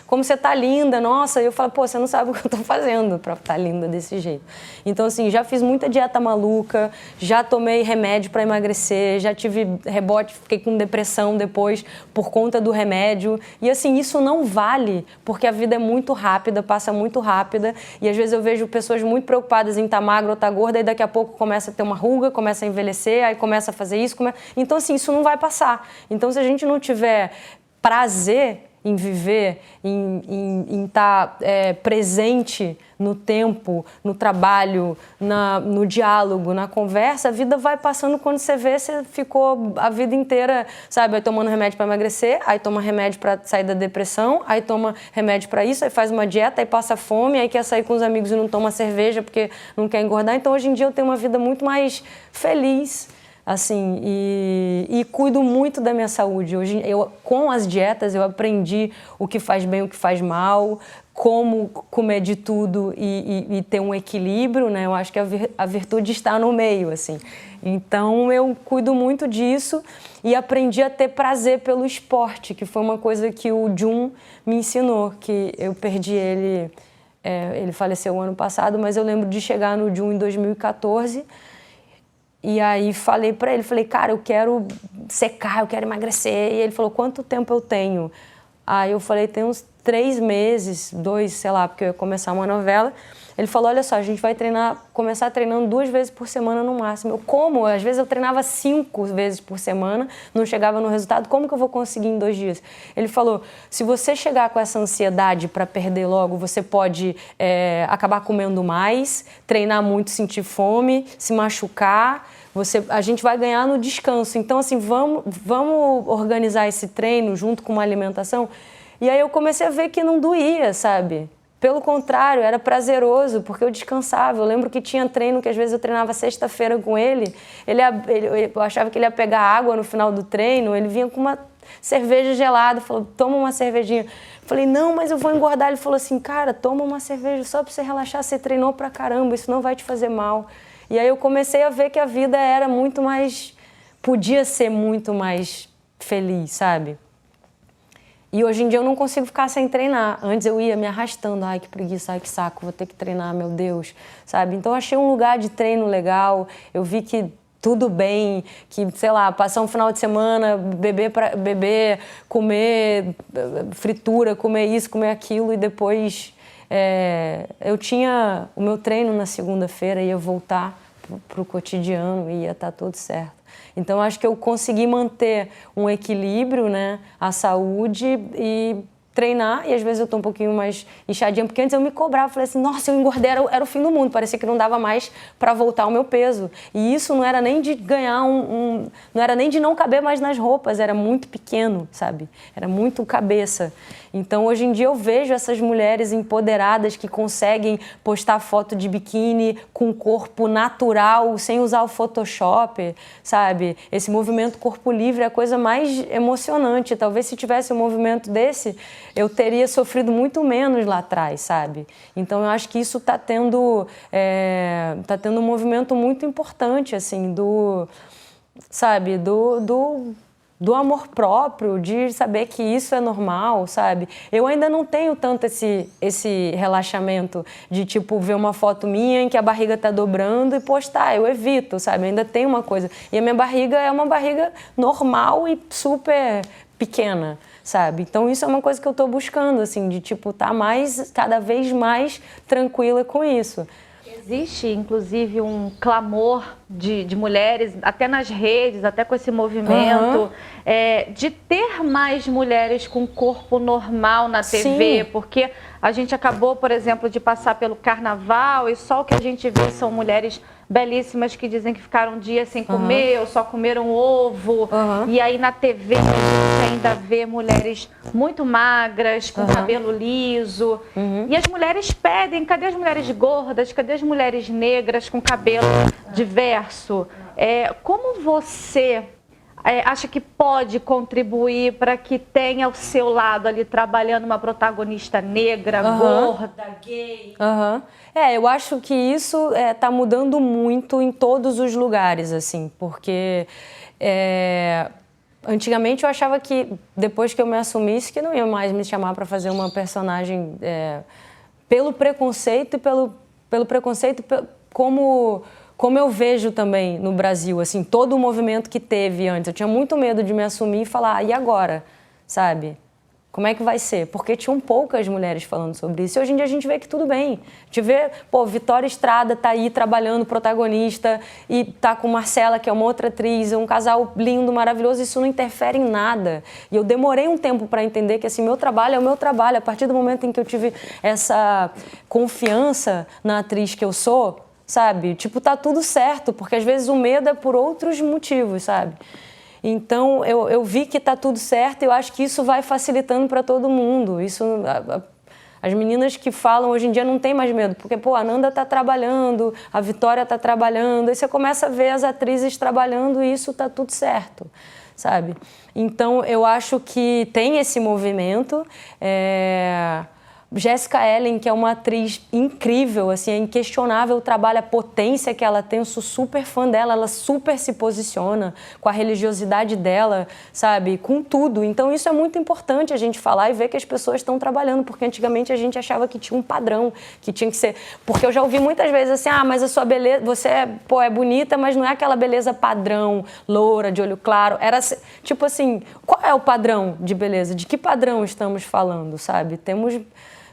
como você tá linda, nossa. E eu falo, você não sabe o que eu tô fazendo para estar linda desse jeito. Então, assim, já fiz muita dieta maluca, já tomei remédio para emagrecer, já tive rebote, fiquei com depressão depois por conta do remédio. E, assim, isso não vale, porque a vida é muito rápida, passa muito rápida. E, às vezes, eu vejo pessoas muito preocupadas em estar magra ou estar gorda e daqui a pouco começa a ter uma ruga, começa a envelhecer, aí começa a fazer isso. Então, assim, isso não vai passar. Então, se a gente não tiver prazer em viver, em estar presente no tempo, no trabalho, no diálogo, na conversa, a vida vai passando. Quando você vê, você ficou a vida inteira, sabe, aí tomando remédio para emagrecer, aí toma remédio para sair da depressão, aí toma remédio para isso, aí faz uma dieta, aí passa fome, aí quer sair com os amigos e não toma cerveja porque não quer engordar. Então, hoje em dia, eu tenho uma vida muito mais feliz, assim, e cuido muito da minha saúde. Hoje, com as dietas, eu aprendi o que faz bem, o que faz mal, como comer de tudo e ter um equilíbrio, né? Eu acho que a virtude está no meio, assim. Então, eu cuido muito disso e aprendi a ter prazer pelo esporte, que foi uma coisa que o Jun me ensinou, que eu perdi ele, ele faleceu o ano passado, mas eu lembro de chegar no Jun em 2014. E aí falei pra ele, cara, eu quero secar, eu quero emagrecer. E ele falou, quanto tempo eu tenho? Aí eu falei, tem uns 3 meses, 2, sei lá, porque eu ia começar uma novela. Ele falou, olha só, a gente vai começar treinando 2 vezes por semana no máximo. Eu, como? Às vezes eu treinava 5 vezes por semana, não chegava no resultado, como que eu vou conseguir em 2 dias? Ele falou, se você chegar com essa ansiedade para perder logo, você pode acabar comendo mais, treinar muito, sentir fome, se machucar, a gente vai ganhar no descanso. Então, assim, vamos organizar esse treino junto com uma alimentação. E aí eu comecei a ver que não doía, sabe? Pelo contrário, era prazeroso, porque eu descansava. Eu lembro que tinha treino que às vezes eu treinava sexta-feira com ele. Eu achava que ele ia pegar água no final do treino, ele vinha com uma cerveja gelada, falou, toma uma cervejinha. Eu falei, não, mas eu vou engordar. Ele falou assim, cara, toma uma cerveja só pra você relaxar, você treinou pra caramba, isso não vai te fazer mal. E aí eu comecei a ver que a vida era muito mais, podia ser muito mais feliz, sabe? E hoje em dia eu não consigo ficar sem treinar. Antes eu ia me arrastando, ai que preguiça, ai que saco, vou ter que treinar, meu Deus, sabe? Então eu achei um lugar de treino legal, eu vi que tudo bem, que, sei lá, passar um final de semana, beber, comer fritura, comer isso, comer aquilo e depois eu tinha o meu treino na segunda-feira, ia voltar pro cotidiano e ia estar tudo certo. Então, acho que eu consegui manter um equilíbrio, né? A saúde e treinar. E às vezes eu tô um pouquinho mais inchadinha, porque antes eu me cobrava. Falei assim, nossa, eu engordei, era o fim do mundo. Parecia que não dava mais para voltar ao meu peso. E isso não era nem de ganhar não era nem de não caber mais nas roupas. Era muito pequeno, sabe? Era muito cabeça. Então, hoje em dia eu vejo essas mulheres empoderadas que conseguem postar foto de biquíni com corpo natural, sem usar o Photoshop, sabe? Esse movimento corpo livre é a coisa mais emocionante. Talvez se tivesse um movimento desse, eu teria sofrido muito menos lá atrás, sabe? Então, eu acho que isso tá tendo um movimento muito importante, assim, do do amor próprio, de saber que isso é normal, sabe? Eu ainda não tenho tanto esse relaxamento de, tipo, ver uma foto minha em que a barriga tá dobrando e postar. Eu evito, sabe? Ainda tem uma coisa. E a minha barriga é uma barriga normal e super pequena, sabe? Então isso é uma coisa que eu tô buscando, assim, de, tipo, tá cada vez mais tranquila com isso. Existe, inclusive, um clamor de mulheres, até nas redes, até com esse movimento, de ter mais mulheres com corpo normal na TV, porque a gente acabou, por exemplo, de passar pelo carnaval e só o que a gente vê são mulheres belíssimas que dizem que ficaram um dia sem comer ou só comeram ovo. E aí na TV a gente ainda vê mulheres muito magras, com cabelo liso. E as mulheres pedem, cadê as mulheres gordas, cadê as mulheres negras com cabelo diverso? Como você acha que pode contribuir para que tenha ao seu lado ali trabalhando uma protagonista negra, gorda, gay? Eu acho que isso tá mudando muito em todos os lugares, assim, porque antigamente eu achava que depois que eu me assumisse que não ia mais me chamar para fazer uma personagem pelo preconceito e pelo preconceito como eu vejo também no Brasil, assim, todo o movimento que teve antes. Eu tinha muito medo de me assumir e falar, e agora? Sabe? Como é que vai ser? Porque tinham poucas mulheres falando sobre isso. E hoje em dia a gente vê que tudo bem. A gente vê, Vitória Estrada tá aí trabalhando protagonista e tá com Marcela, que é uma outra atriz, um casal lindo, maravilhoso. Isso não interfere em nada. E eu demorei um tempo para entender que, assim, meu trabalho é o meu trabalho. A partir do momento em que eu tive essa confiança na atriz que eu sou, sabe? Tipo, tá tudo certo, porque às vezes o medo é por outros motivos, sabe? Então, eu vi que tá tudo certo e eu acho que isso vai facilitando para todo mundo. As meninas que falam hoje em dia não tem mais medo, porque, a Nanda tá trabalhando, a Vitória tá trabalhando, aí você começa a ver as atrizes trabalhando e isso tá tudo certo, sabe? Então, eu acho que tem esse movimento. Jessica Ellen, que é uma atriz incrível, assim, é inquestionável o trabalho, a potência que ela tem, eu sou super fã dela, ela super se posiciona com a religiosidade dela, sabe, com tudo. Então isso é muito importante a gente falar e ver que as pessoas estão trabalhando, porque antigamente a gente achava que tinha um padrão, que tinha que ser... Porque eu já ouvi muitas vezes assim, mas a sua beleza, você é bonita, mas não é aquela beleza padrão, loura, de olho claro. Era tipo assim, qual é o padrão de beleza? De que padrão estamos falando, sabe?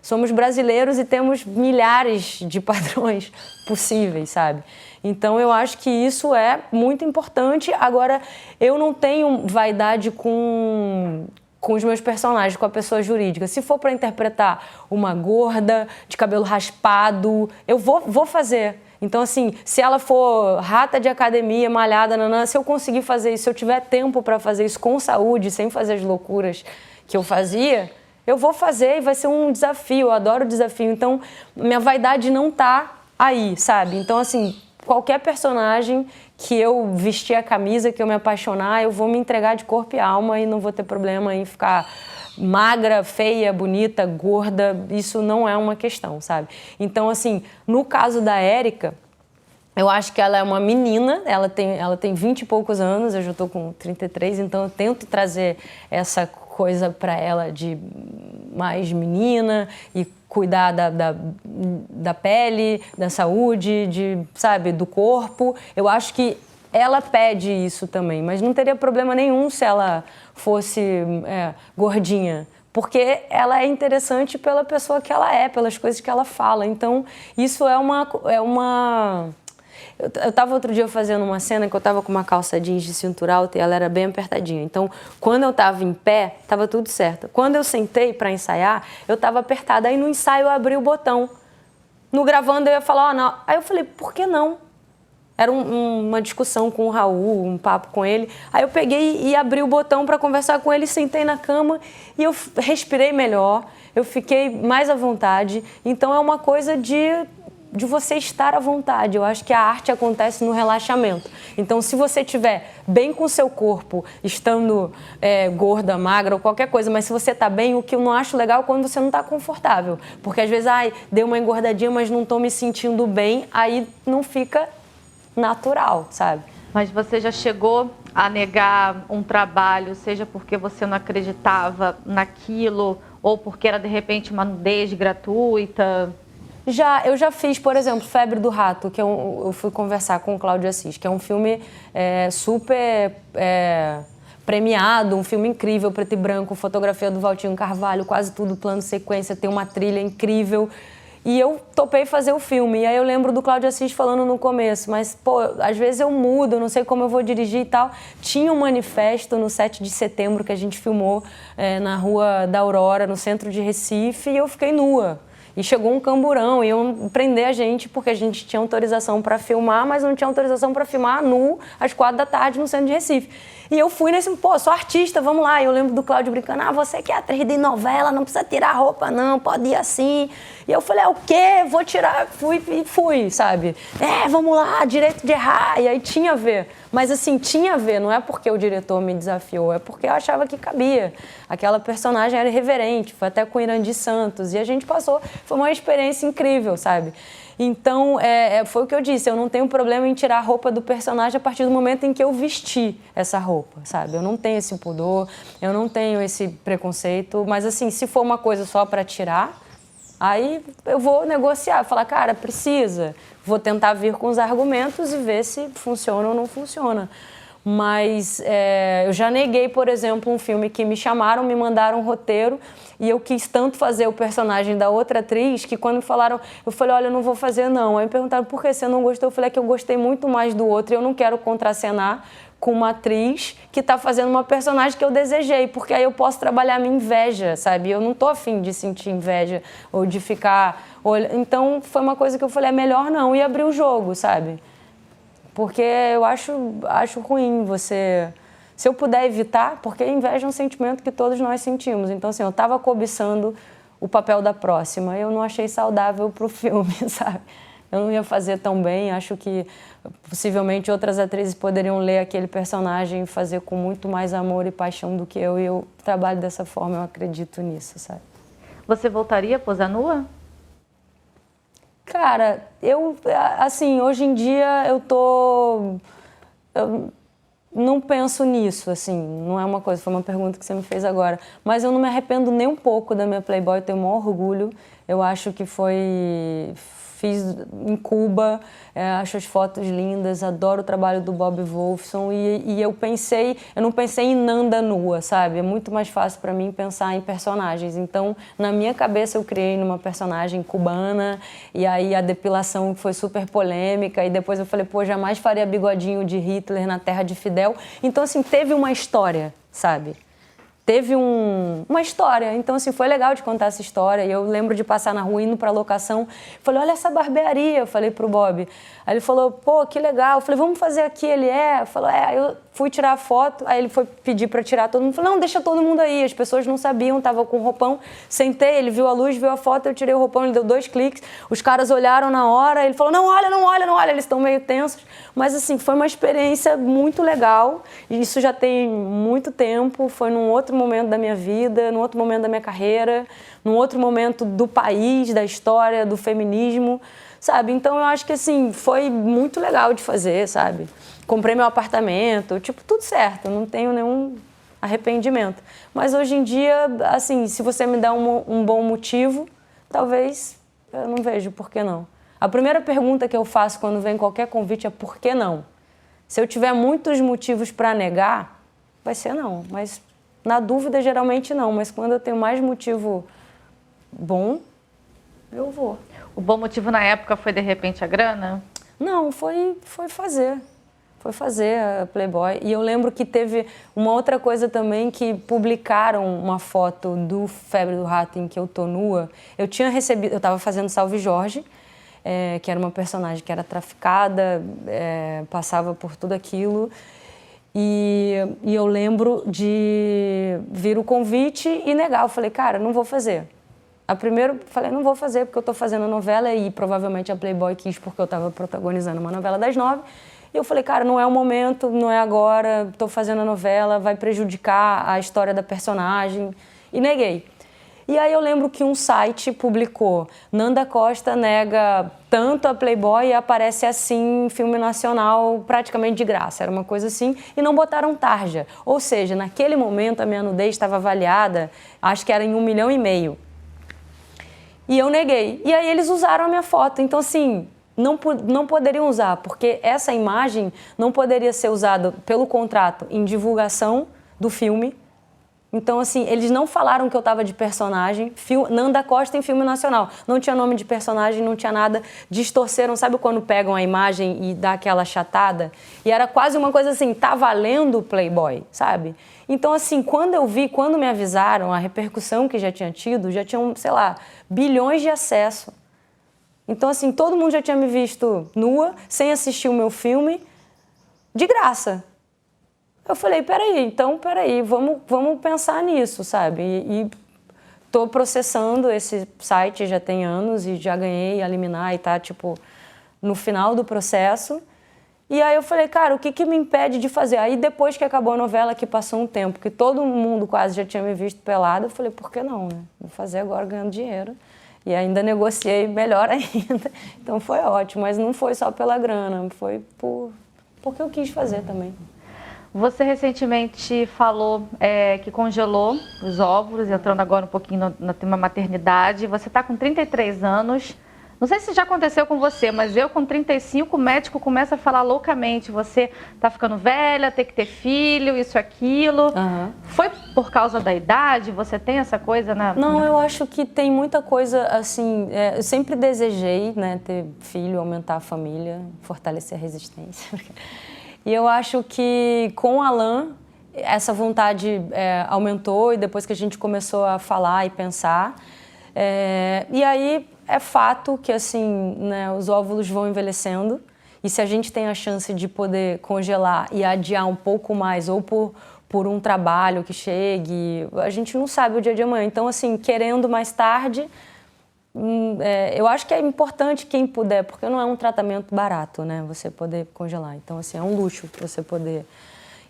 Somos brasileiros e temos milhares de padrões possíveis, sabe? Então, eu acho que isso é muito importante. Agora, eu não tenho vaidade com os meus personagens, com a pessoa jurídica. Se for para interpretar uma gorda, de cabelo raspado, eu vou fazer. Então, assim, se ela for rata de academia, malhada, se eu conseguir fazer isso, se eu tiver tempo para fazer isso com saúde, sem fazer as loucuras que eu fazia... Eu vou fazer e vai ser um desafio, eu adoro desafio. Então, minha vaidade não tá aí, sabe? Então, assim, qualquer personagem que eu vestir a camisa, que eu me apaixonar, eu vou me entregar de corpo e alma e não vou ter problema em ficar magra, feia, bonita, gorda. Isso não é uma questão, sabe? Então, assim, no caso da Érica, eu acho que ela é uma menina, ela tem 20 e poucos anos, eu já estou com 33, então eu tento trazer essa coisa para ela de mais menina e cuidar da pele, da saúde, sabe, do corpo. Eu acho que ela pede isso também, mas não teria problema nenhum se ela fosse gordinha, porque ela é interessante pela pessoa que ela é, pelas coisas que ela fala. Então, isso é uma... Eu estava outro dia fazendo uma cena que eu estava com uma calça jeans de cintura alta e ela era bem apertadinha. Então, quando eu estava em pé, estava tudo certo. Quando eu sentei para ensaiar, eu estava apertada. Aí no ensaio eu abri o botão. No gravando eu ia falar, não. Aí eu falei, por que não? Era uma discussão com o Raul, um papo com ele. Aí eu peguei e abri o botão para conversar com ele, sentei na cama e eu respirei melhor. Eu fiquei mais à vontade. Então é uma coisa de você estar à vontade. Eu acho que a arte acontece no relaxamento. Então, se você estiver bem com o seu corpo, estando gorda, magra ou qualquer coisa, mas se você está bem, o que eu não acho legal é quando você não está confortável. Porque às vezes, dei uma engordadinha, mas não estou me sentindo bem, aí não fica natural, sabe? Mas você já chegou a negar um trabalho, seja porque você não acreditava naquilo ou porque era, de repente, uma nudez gratuita? Eu já fiz, por exemplo, Febre do Rato, que eu fui conversar com o Cláudio Assis, que é um filme super premiado, um filme incrível, preto e branco, fotografia do Valtinho Carvalho, quase tudo plano sequência, tem uma trilha incrível. E eu topei fazer o filme. E aí eu lembro do Cláudio Assis falando no começo, mas, pô, às vezes eu mudo, eu não sei como eu vou dirigir e tal. Tinha um manifesto no 7 de setembro que a gente filmou na Rua da Aurora, no centro de Recife, e eu fiquei nua. E chegou um camburão, iam prender a gente porque a gente tinha autorização para filmar, mas não tinha autorização para filmar nu às 4 da tarde no centro de Recife. E eu fui nesse, pô, sou artista, vamos lá. E eu lembro do Cláudio brincando, você que é atriz de novela, não precisa tirar a roupa não, pode ir assim. E eu falei, o quê? Vou tirar, fui, sabe? Vamos lá, direito de errar. E aí tinha a ver. Mas assim, tinha a ver, não é porque o diretor me desafiou, é porque eu achava que cabia. Aquela personagem era irreverente, foi até com o Irandi Santos. E a gente passou, foi uma experiência incrível, sabe? Então, foi o que eu disse, eu não tenho problema em tirar a roupa do personagem a partir do momento em que eu vesti essa roupa, sabe? Eu não tenho esse pudor, eu não tenho esse preconceito, mas assim, se for uma coisa só para tirar, aí eu vou negociar, falar, cara, precisa, vou tentar vir com os argumentos e ver se funciona ou não funciona. Mas eu já neguei, por exemplo, um filme que me chamaram, me mandaram um roteiro e eu quis tanto fazer o personagem da outra atriz que quando me falaram, eu falei, olha, eu não vou fazer não. Aí me perguntaram, por que você não gostou? Eu falei, que eu gostei muito mais do outro e eu não quero contracenar com uma atriz que está fazendo uma personagem que eu desejei, porque aí eu posso trabalhar a minha inveja, sabe? Eu não tô afim de sentir inveja ou de ficar... Então, foi uma coisa que eu falei, é melhor não, e abrir o jogo, sabe? Porque eu acho ruim você... Se eu puder evitar, porque inveja é um sentimento que todos nós sentimos. Então, assim, eu estava cobiçando o papel da próxima. Eu não achei saudável pro filme, sabe? Eu não ia fazer tão bem. Acho que possivelmente outras atrizes poderiam ler aquele personagem e fazer com muito mais amor e paixão do que eu. E eu trabalho dessa forma, eu acredito nisso, sabe? Você voltaria a posar nua? Cara, assim, hoje em dia eu não penso nisso, assim, não é uma coisa, foi uma pergunta que você me fez agora, mas eu não me arrependo nem um pouco da minha Playboy, eu tenho o maior orgulho, eu acho que fiz em Cuba, acho as fotos lindas, adoro o trabalho do Bob Wolfson e eu não pensei em Nanda nua, sabe? É muito mais fácil para mim pensar em personagens. Então, na minha cabeça eu criei numa personagem cubana e aí a depilação foi super polêmica e depois eu falei, pô, jamais faria bigodinho de Hitler na terra de Fidel. Então, assim, teve uma história, sabe? Teve uma história, então assim, foi legal de contar essa história e eu lembro de passar na rua indo pra locação, falei, olha essa barbearia, eu falei pro Bob, aí ele falou, pô, que legal, eu falei, vamos fazer aqui, ele falou, aí eu fui tirar a foto, aí ele foi pedir pra tirar, todo mundo falou, não, deixa todo mundo aí, as pessoas não sabiam, tava com o roupão, sentei, ele viu a luz, viu a foto, eu tirei o roupão, ele deu 2 cliques, os caras olharam na hora, ele falou, não olha, eles estão meio tensos, mas assim, foi uma experiência muito legal, e isso já tem muito tempo, foi num outro momento da minha vida, num outro momento da minha carreira, num outro momento do país, da história, do feminismo, sabe? Então eu acho que assim, foi muito legal de fazer, sabe? Comprei meu apartamento, tipo, tudo certo, não tenho nenhum arrependimento. Mas hoje em dia, assim, se você me dá um bom motivo, talvez eu não vejo por que não. A primeira pergunta que eu faço quando vem qualquer convite é por que não? Se eu tiver muitos motivos para negar, vai ser não, mas na dúvida geralmente não, mas quando eu tenho mais motivo bom, eu vou. O bom motivo na época foi de repente a grana? Não, foi fazer a Playboy. E eu lembro que teve uma outra coisa também, que publicaram uma foto do Febre do Rato em que eu tô nua. Eu estava fazendo Salve Jorge, que era uma personagem que era traficada, passava por tudo aquilo. E eu lembro de vir o convite e negar. Eu falei, cara, não vou fazer. Primeiro, falei, não vou fazer porque eu estou fazendo a novela e provavelmente a Playboy quis porque eu estava protagonizando uma novela das 9. E eu falei, cara, não é o momento, não é agora, estou fazendo a novela, vai prejudicar a história da personagem. E neguei. E aí eu lembro que um site publicou: Nanda Costa nega tanto a Playboy e aparece assim em filme nacional praticamente de graça. Era uma coisa assim, e não botaram tarja. Ou seja, naquele momento a minha nudez estava avaliada, acho que era em 1,5 milhão. E eu neguei. E aí eles usaram a minha foto. Então, assim, não poderiam usar, porque essa imagem não poderia ser usada pelo contrato em divulgação do filme. Então, assim, eles não falaram que eu estava de personagem. Nanda Costa em filme nacional. Não tinha nome de personagem, não tinha nada. Distorceram, sabe quando pegam a imagem e dá aquela achatada? E era quase uma coisa assim, tá valendo Playboy, sabe? Então, assim, quando me avisaram a repercussão que já tinha tido, já tinham, sei lá, bilhões de acesso. Então, assim, todo mundo já tinha me visto nua, sem assistir o meu filme, de graça. Eu falei, peraí, vamos pensar nisso, sabe? E tô processando esse site já tem anos e já ganhei a liminar e tá, tipo, no final do processo. E aí eu falei, cara, o que me impede de fazer? Aí depois que acabou a novela, que passou um tempo, que todo mundo quase já tinha me visto pelada, eu falei, por que não, né? Vou fazer agora ganhando dinheiro. E ainda negociei melhor ainda. Então foi ótimo, mas não foi só pela grana, foi porque eu quis fazer também. Você recentemente falou que congelou os óvulos, entrando agora um pouquinho no tema maternidade. Você está com 33 anos. Não sei se já aconteceu com você, mas eu com 35, o médico começa a falar loucamente. Você está ficando velha, tem que ter filho, isso, aquilo. Uhum. Foi por causa da idade? Você tem essa coisa na... Não, eu acho que tem muita coisa, assim... eu sempre desejei, né, ter filho, aumentar a família, fortalecer a resistência. E eu acho que com o Alan, essa vontade aumentou e depois que a gente começou a falar e pensar. E aí é fato que assim, né, os óvulos vão envelhecendo e se a gente tem a chance de poder congelar e adiar um pouco mais ou por um trabalho que chegue, a gente não sabe o dia de amanhã. Então, assim, querendo mais tarde... eu acho que é importante quem puder, porque não é um tratamento barato, né? Você poder congelar. Então, assim, é um luxo você poder...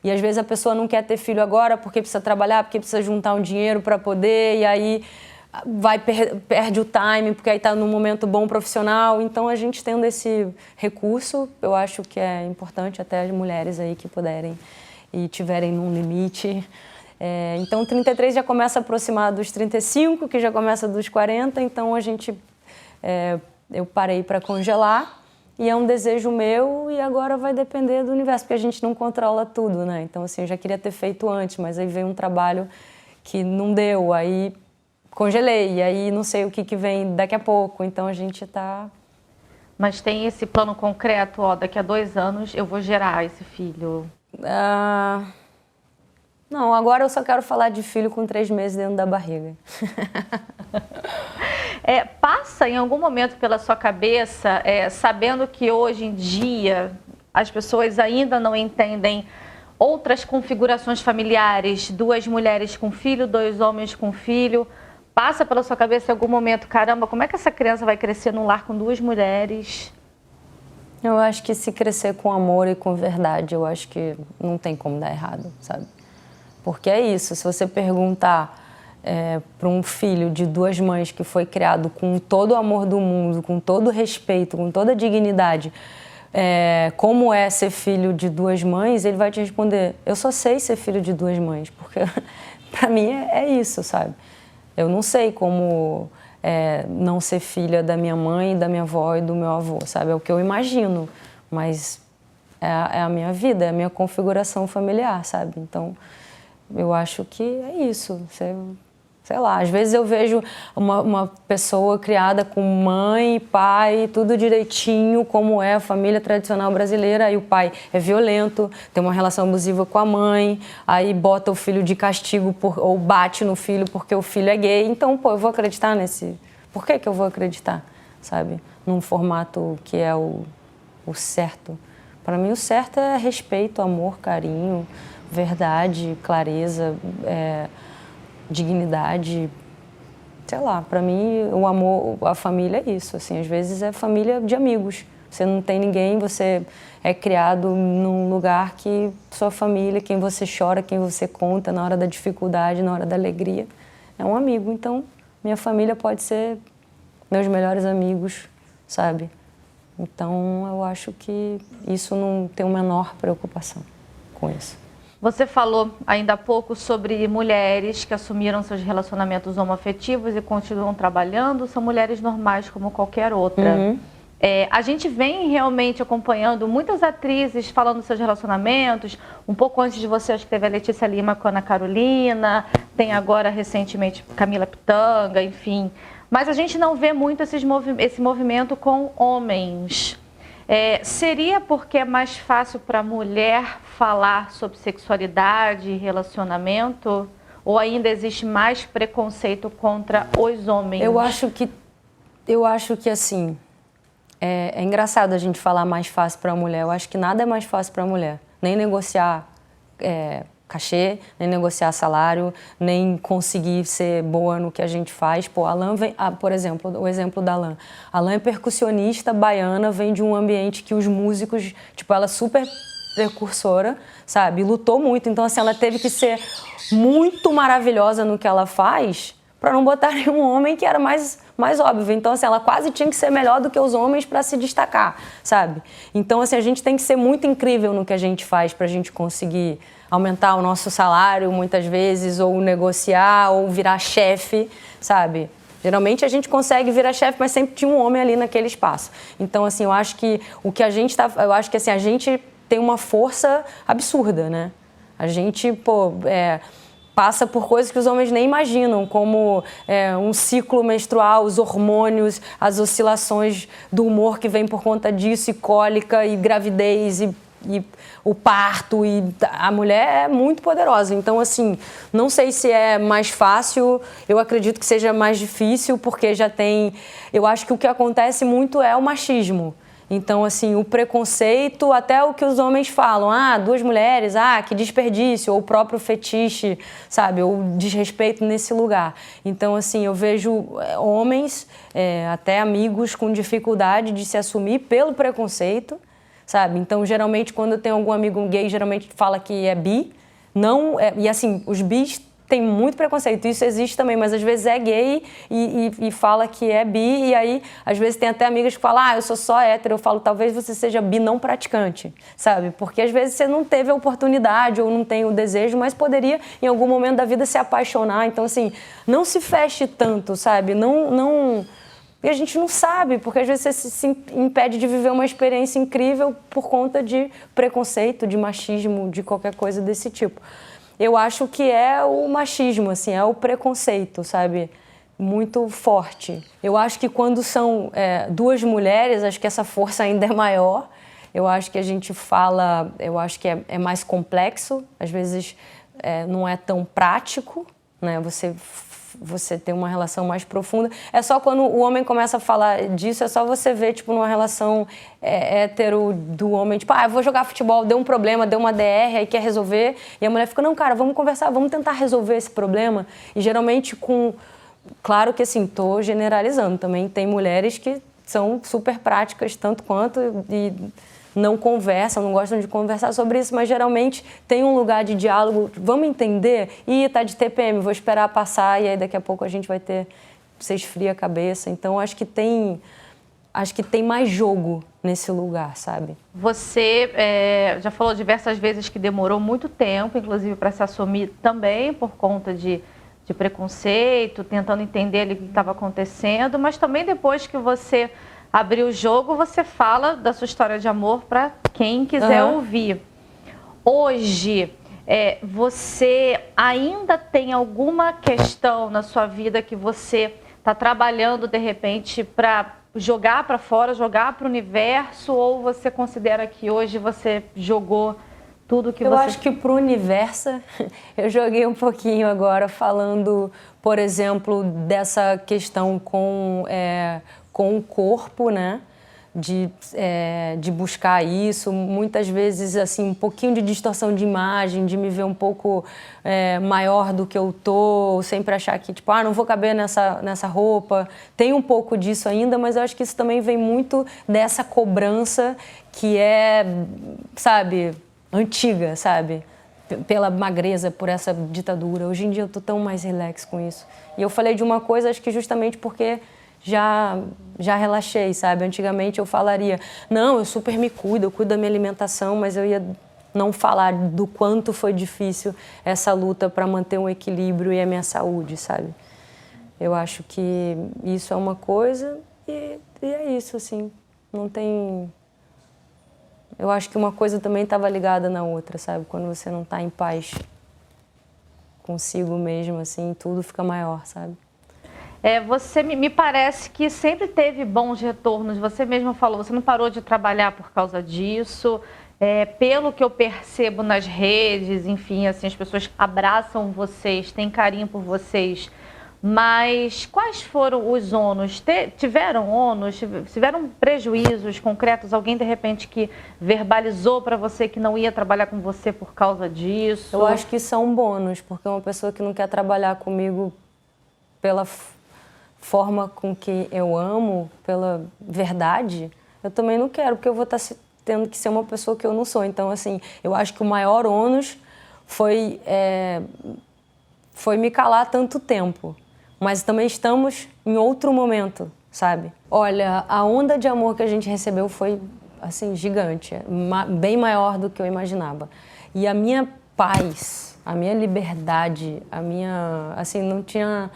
E às vezes a pessoa não quer ter filho agora porque precisa trabalhar, porque precisa juntar um dinheiro para poder, e aí perde o time, porque aí está num momento bom profissional. Então, a gente tendo esse recurso, eu acho que é importante até as mulheres aí que puderem e tiverem num limite... então, 33 já começa a aproximar dos 35, que já começa dos 40, então eu parei para congelar e é um desejo meu e agora vai depender do universo, porque a gente não controla tudo, né? Então, assim, eu já queria ter feito antes, mas aí veio um trabalho que não deu, aí congelei, e aí não sei o que vem daqui a pouco, então a gente tá... Mas tem esse plano concreto, daqui a 2 anos eu vou gerar esse filho? Não, agora eu só quero falar de filho com 3 meses dentro da barriga. Passa em algum momento pela sua cabeça, sabendo que hoje em dia as pessoas ainda não entendem outras configurações familiares, 2 mulheres com filho, 2 homens com filho, passa pela sua cabeça em algum momento, caramba, como é que essa criança vai crescer num lar com 2 mulheres? Eu acho que se crescer com amor e com verdade, eu acho que não tem como dar errado, sabe? Porque é isso, se você perguntar para um filho de 2 mães que foi criado com todo o amor do mundo, com todo o respeito, com toda a dignidade, como é ser filho de 2 mães, ele vai te responder, eu só sei ser filho de 2 mães, porque para mim é isso, sabe? Eu não sei como não ser filha da minha mãe, da minha avó e do meu avô, sabe? É o que eu imagino, mas é a minha vida, é a minha configuração familiar, sabe? Então... eu acho que é isso, sei lá, às vezes eu vejo uma pessoa criada com mãe, pai, tudo direitinho, como é a família tradicional brasileira, aí o pai é violento, tem uma relação abusiva com a mãe, aí bota o filho de castigo ou bate no filho porque o filho é gay, então, eu vou acreditar nesse... Por que eu vou acreditar, sabe? Num formato que é o certo. Para mim, o certo é respeito, amor, carinho... verdade, clareza, dignidade, sei lá, para mim o amor, a família é isso, assim, às vezes é família de amigos, você não tem ninguém, você é criado num lugar que sua família, quem você chora, quem você conta na hora da dificuldade, na hora da alegria, é um amigo, então minha família pode ser meus melhores amigos, sabe? Então, eu acho que isso não tem a menor preocupação com isso. Você falou ainda há pouco sobre mulheres que assumiram seus relacionamentos homoafetivos e continuam trabalhando, são mulheres normais como qualquer outra. A gente vem realmente acompanhando muitas atrizes falando dos seus relacionamentos. Um pouco antes de você, acho que teve a Letícia Lima com a Ana Carolina, tem agora recentemente Camila Pitanga, enfim. Mas a gente não vê muito esse movimento com homens. Seria porque é mais fácil para a mulher falar sobre sexualidade e relacionamento? Ou ainda existe mais preconceito contra os homens? Eu acho que assim, é engraçado a gente falar mais fácil para a mulher. Eu acho que nada é mais fácil para a mulher. Nem negociar cachê, nem negociar salário, nem conseguir ser boa no que a gente faz. Pô, a Alan vem, por exemplo, o exemplo da Alan. A Alan é percussionista baiana, vem de um ambiente que os músicos, tipo, ela é super precursora, sabe? Lutou muito. Então, assim, ela teve que ser muito maravilhosa no que ela faz para não botar nenhum homem que era mais óbvio. Então, assim, ela quase tinha que ser melhor do que os homens para se destacar, sabe? Então, assim, a gente tem que ser muito incrível no que a gente faz para a gente conseguir aumentar o nosso salário, muitas vezes, ou negociar, ou virar chefe, sabe? Geralmente a gente consegue virar chefe, mas sempre tinha um homem ali naquele espaço. Então, assim, eu acho que o que a gente tá... Eu acho que, assim, a gente tem uma força absurda, né? A gente, passa por coisas que os homens nem imaginam, como um ciclo menstrual, os hormônios, as oscilações do humor que vem por conta disso, e cólica, e gravidez, e o parto, e a mulher é muito poderosa. Então, assim, não sei se é mais fácil, eu acredito que seja mais difícil, porque já tem... Eu acho que o que acontece muito é o machismo. Então, assim, o preconceito, até o que os homens falam, duas mulheres, que desperdício, ou o próprio fetiche, sabe, ou desrespeito nesse lugar. Então, assim, eu vejo homens, até amigos, com dificuldade de se assumir pelo preconceito, sabe? Então, geralmente, quando eu tenho algum amigo gay, geralmente fala que é bi. E assim, os bis têm muito preconceito, isso existe também, mas às vezes é gay e fala que é bi, e aí, às vezes, tem até amigas que falam, eu sou só hétero. Eu falo, talvez você seja bi não praticante, sabe? Porque às vezes você não teve a oportunidade ou não tem o desejo, mas poderia, em algum momento da vida, se apaixonar. Então, assim, não se feche tanto, sabe? E a gente não sabe, porque às vezes você se impede de viver uma experiência incrível por conta de preconceito, de machismo, de qualquer coisa desse tipo. Eu acho que é o machismo, assim, é o preconceito, sabe? Muito forte. Eu acho que quando são duas mulheres, acho que essa força ainda é maior. Eu acho que a gente fala, eu acho que é mais complexo, às vezes não é tão prático, né? Você tem uma relação mais profunda. É só quando o homem começa a falar disso, é só você ver, tipo, numa relação hétero do homem, tipo, eu vou jogar futebol, deu um problema, deu uma DR, aí quer resolver, e a mulher fica, não, cara, vamos conversar, vamos tentar resolver esse problema. E geralmente claro que, assim, tô generalizando também, tem mulheres que são super práticas, tanto quanto, e não conversam, não gostam de conversar sobre isso, mas geralmente tem um lugar de diálogo, vamos entender, tá de TPM, vou esperar passar, e aí daqui a pouco a gente vai você esfria a cabeça. Então, acho que tem mais jogo nesse lugar, sabe? Você já falou diversas vezes que demorou muito tempo, inclusive para se assumir também, por conta de preconceito, tentando entender ali o que estava acontecendo, mas também depois que você abriu o jogo, você fala da sua história de amor para quem quiser ouvir. Hoje, você ainda tem alguma questão na sua vida que você está trabalhando, de repente, para jogar para fora, jogar para o universo, ou você considera que hoje você jogou tudo que Eu acho que para o universo, eu joguei um pouquinho agora falando, por exemplo, dessa questão com o corpo, né? De buscar isso, muitas vezes assim, um pouquinho de distorção de imagem, de me ver um pouco maior do que eu tô, sempre achar que tipo, não vou caber nessa roupa. Tem um pouco disso ainda, mas eu acho que isso também vem muito dessa cobrança que sabe, antiga, sabe? pela magreza, por essa ditadura. Hoje em dia eu tô tão mais relax com isso. E eu falei de uma coisa, acho que justamente porque já relaxei, sabe? Antigamente eu falaria, não, eu super me cuido, eu cuido da minha alimentação, mas eu ia não falar do quanto foi difícil essa luta para manter um equilíbrio e a minha saúde, sabe? Eu acho que isso é uma coisa e é isso, assim, não tem... Eu acho que uma coisa também estava ligada na outra, sabe? Quando você não está em paz consigo mesmo, assim, tudo fica maior, sabe? Você me parece que sempre teve bons retornos. Você mesmo falou, você não parou de trabalhar por causa disso. Pelo que eu percebo nas redes, enfim, assim, as pessoas abraçam vocês, têm carinho por vocês. Mas quais foram os ônus? Tiveram ônus? Tiveram prejuízos concretos? Alguém, de repente, que verbalizou para você que não ia trabalhar com você por causa disso? Eu acho que são bônus, porque uma pessoa que não quer trabalhar comigo pela forma com que eu amo, pela verdade, eu também não quero, porque eu vou estar tendo que ser uma pessoa que eu não sou. Então, assim, eu acho que o maior ônus foi me calar tanto tempo. Mas também estamos em outro momento, sabe? Olha, a onda de amor que a gente recebeu foi, assim, gigante, bem maior do que eu imaginava. E a minha paz, a minha liberdade, assim, não tinha...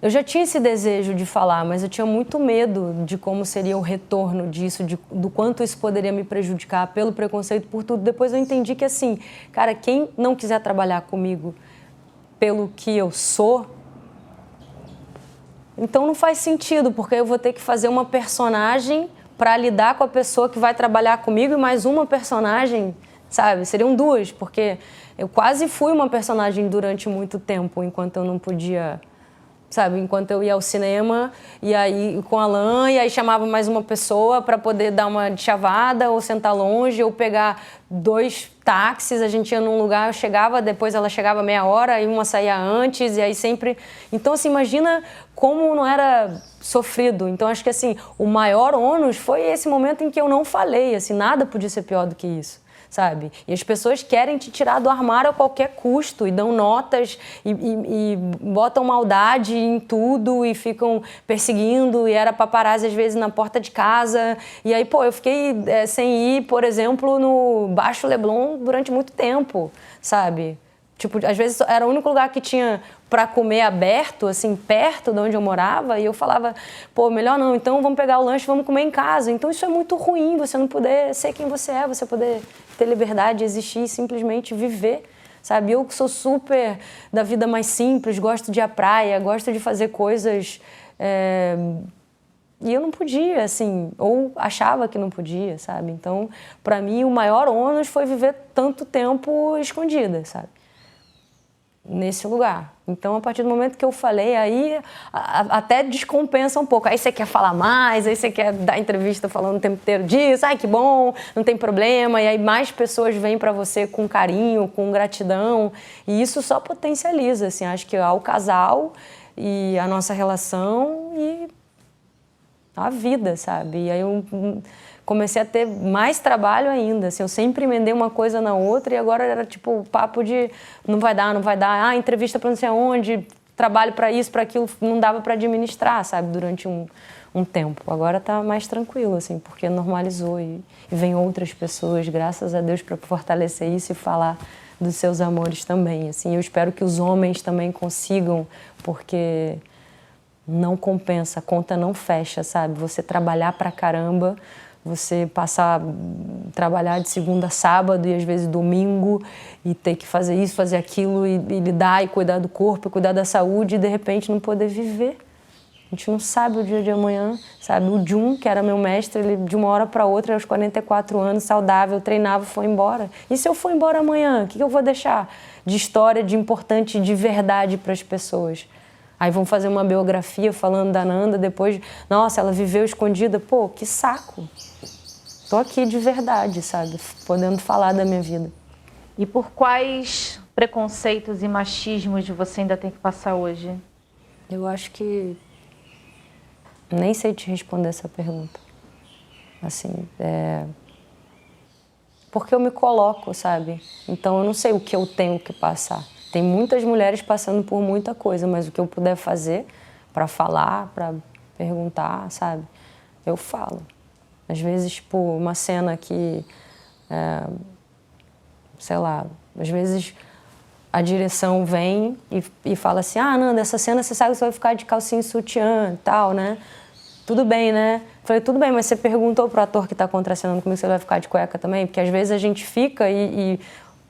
Eu já tinha esse desejo de falar, mas eu tinha muito medo de como seria o retorno disso, do quanto isso poderia me prejudicar pelo preconceito, por tudo. Depois eu entendi que, assim, cara, quem não quiser trabalhar comigo pelo que eu sou, então não faz sentido, porque eu vou ter que fazer uma personagem para lidar com a pessoa que vai trabalhar comigo e mais uma personagem, sabe? Seriam duas, porque eu quase fui uma personagem durante muito tempo, enquanto eu não podia, sabe? Enquanto eu ia ao cinema e aí com a Alain, e aí chamava mais uma pessoa para poder dar uma chavada ou sentar longe ou pegar 2 táxis, a gente ia num lugar, eu chegava, depois ela chegava meia hora, e uma saía antes, e aí sempre... Então, assim, imagina como não era sofrido. Então, acho que, assim, o maior ônus foi esse momento em que eu não falei, assim, nada podia ser pior do que isso, sabe? E as pessoas querem te tirar do armário a qualquer custo, e dão notas, e botam maldade em tudo, e ficam perseguindo, e era paparazzi, às vezes, na porta de casa. E aí, pô, eu fiquei sem ir, por exemplo, no Baixo Leblon durante muito tempo, sabe? Tipo, às vezes era o único lugar que tinha para comer aberto, assim, perto de onde eu morava, e eu falava, pô, melhor não, então vamos pegar o lanche, vamos comer em casa. Então isso é muito ruim, você não poder ser quem você é, você poder ter liberdade de existir e simplesmente viver, sabe? Eu que sou super da vida mais simples, gosto de ir à praia, gosto de fazer coisas... E eu não podia, assim, ou achava que não podia, sabe? Então, para mim, o maior ônus foi viver tanto tempo escondida, sabe? Nesse lugar. Então, a partir do momento que eu falei, aí até descompensa um pouco. Aí você quer falar mais, aí você quer dar entrevista falando o tempo inteiro disso, ai que bom, não tem problema. E aí mais pessoas vêm para você com carinho, com gratidão. E isso só potencializa, assim, acho que ao casal e a nossa relação e a vida, sabe? E aí eu comecei a ter mais trabalho ainda, assim, eu sempre emendei uma coisa na outra e agora era tipo o papo de não vai dar, entrevista para não sei aonde, trabalho para isso, para aquilo, não dava para administrar, sabe, durante um tempo. Agora tá mais tranquilo, assim, porque normalizou e vem outras pessoas, graças a Deus, para fortalecer isso e falar dos seus amores também, assim. Eu espero que os homens também consigam, porque não compensa, a conta não fecha, sabe? Você trabalhar pra caramba, você trabalhar de segunda a sábado e às vezes domingo e ter que fazer isso, fazer aquilo e lidar e cuidar do corpo, e cuidar da saúde e de repente não poder viver. A gente não sabe o dia de amanhã, sabe? O Jun, que era meu mestre, ele de uma hora para outra, aos 44 anos, saudável, treinava, foi embora. E se eu for embora amanhã, o que eu vou deixar de história, de importante, de verdade para as pessoas? Aí vão fazer uma biografia falando da Nanda, depois, nossa, ela viveu escondida. Pô, que saco. Tô aqui de verdade, sabe? Podendo falar da minha vida. E por quais preconceitos e machismos você ainda tem que passar hoje? Eu acho que nem sei te responder essa pergunta. Assim, porque eu me coloco, sabe? Então eu não sei o que eu tenho que passar. Tem muitas mulheres passando por muita coisa, mas o que eu puder fazer para falar, para perguntar, sabe? Eu falo. Às vezes, tipo, uma cena que, sei lá, às vezes a direção vem e fala assim, Nanda, essa cena você sabe que você vai ficar de calcinha e sutiã e tal, né? Tudo bem, né? Falei, tudo bem, mas você perguntou pro ator que tá contracenando comigo se ele vai ficar de cueca também? Porque às vezes a gente fica e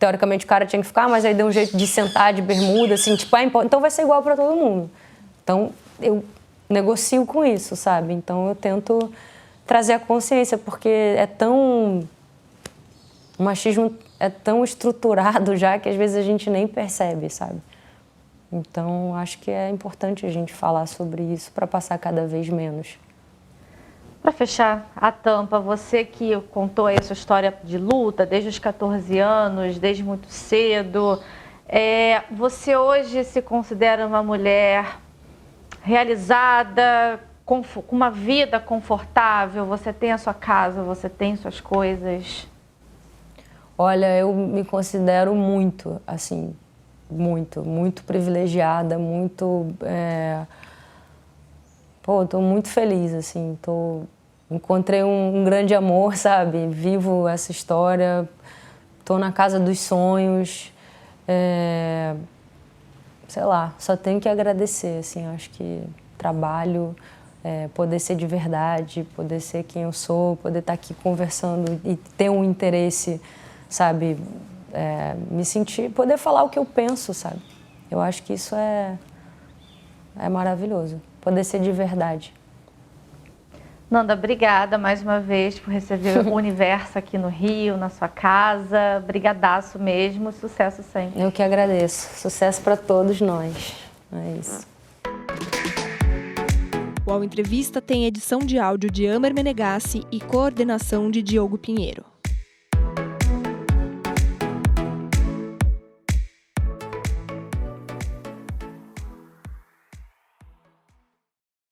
teoricamente o cara tinha que ficar, mas aí deu um jeito de sentar de bermuda, assim, tipo, então vai ser igual para todo mundo. Então, eu negocio com isso, sabe? Então, eu tento trazer a consciência, porque o machismo é tão estruturado já que às vezes a gente nem percebe, sabe? Então, acho que é importante a gente falar sobre isso para passar cada vez menos. Para fechar a tampa, você que contou aí a sua história de luta desde os 14 anos, desde muito cedo, você hoje se considera uma mulher realizada, com uma vida confortável? Você tem a sua casa, você tem suas coisas? Olha, eu me considero muito, assim, muito privilegiada, tô muito feliz, assim, encontrei um grande amor, sabe? Vivo essa história, tô na casa dos sonhos, sei lá, só tenho que agradecer, assim, acho que trabalho, poder ser de verdade, poder ser quem eu sou, poder estar aqui conversando e ter um interesse, sabe? Me sentir, poder falar o que eu penso, sabe? Eu acho que isso é maravilhoso, poder ser de verdade. Nanda, obrigada mais uma vez por receber o Universo aqui no Rio, na sua casa. Brigadaço mesmo, sucesso sempre. Eu que agradeço. Sucesso para todos nós. É isso. O UOL Entrevista tem edição de áudio de Amer Menegassi e coordenação de Diogo Pinheiro.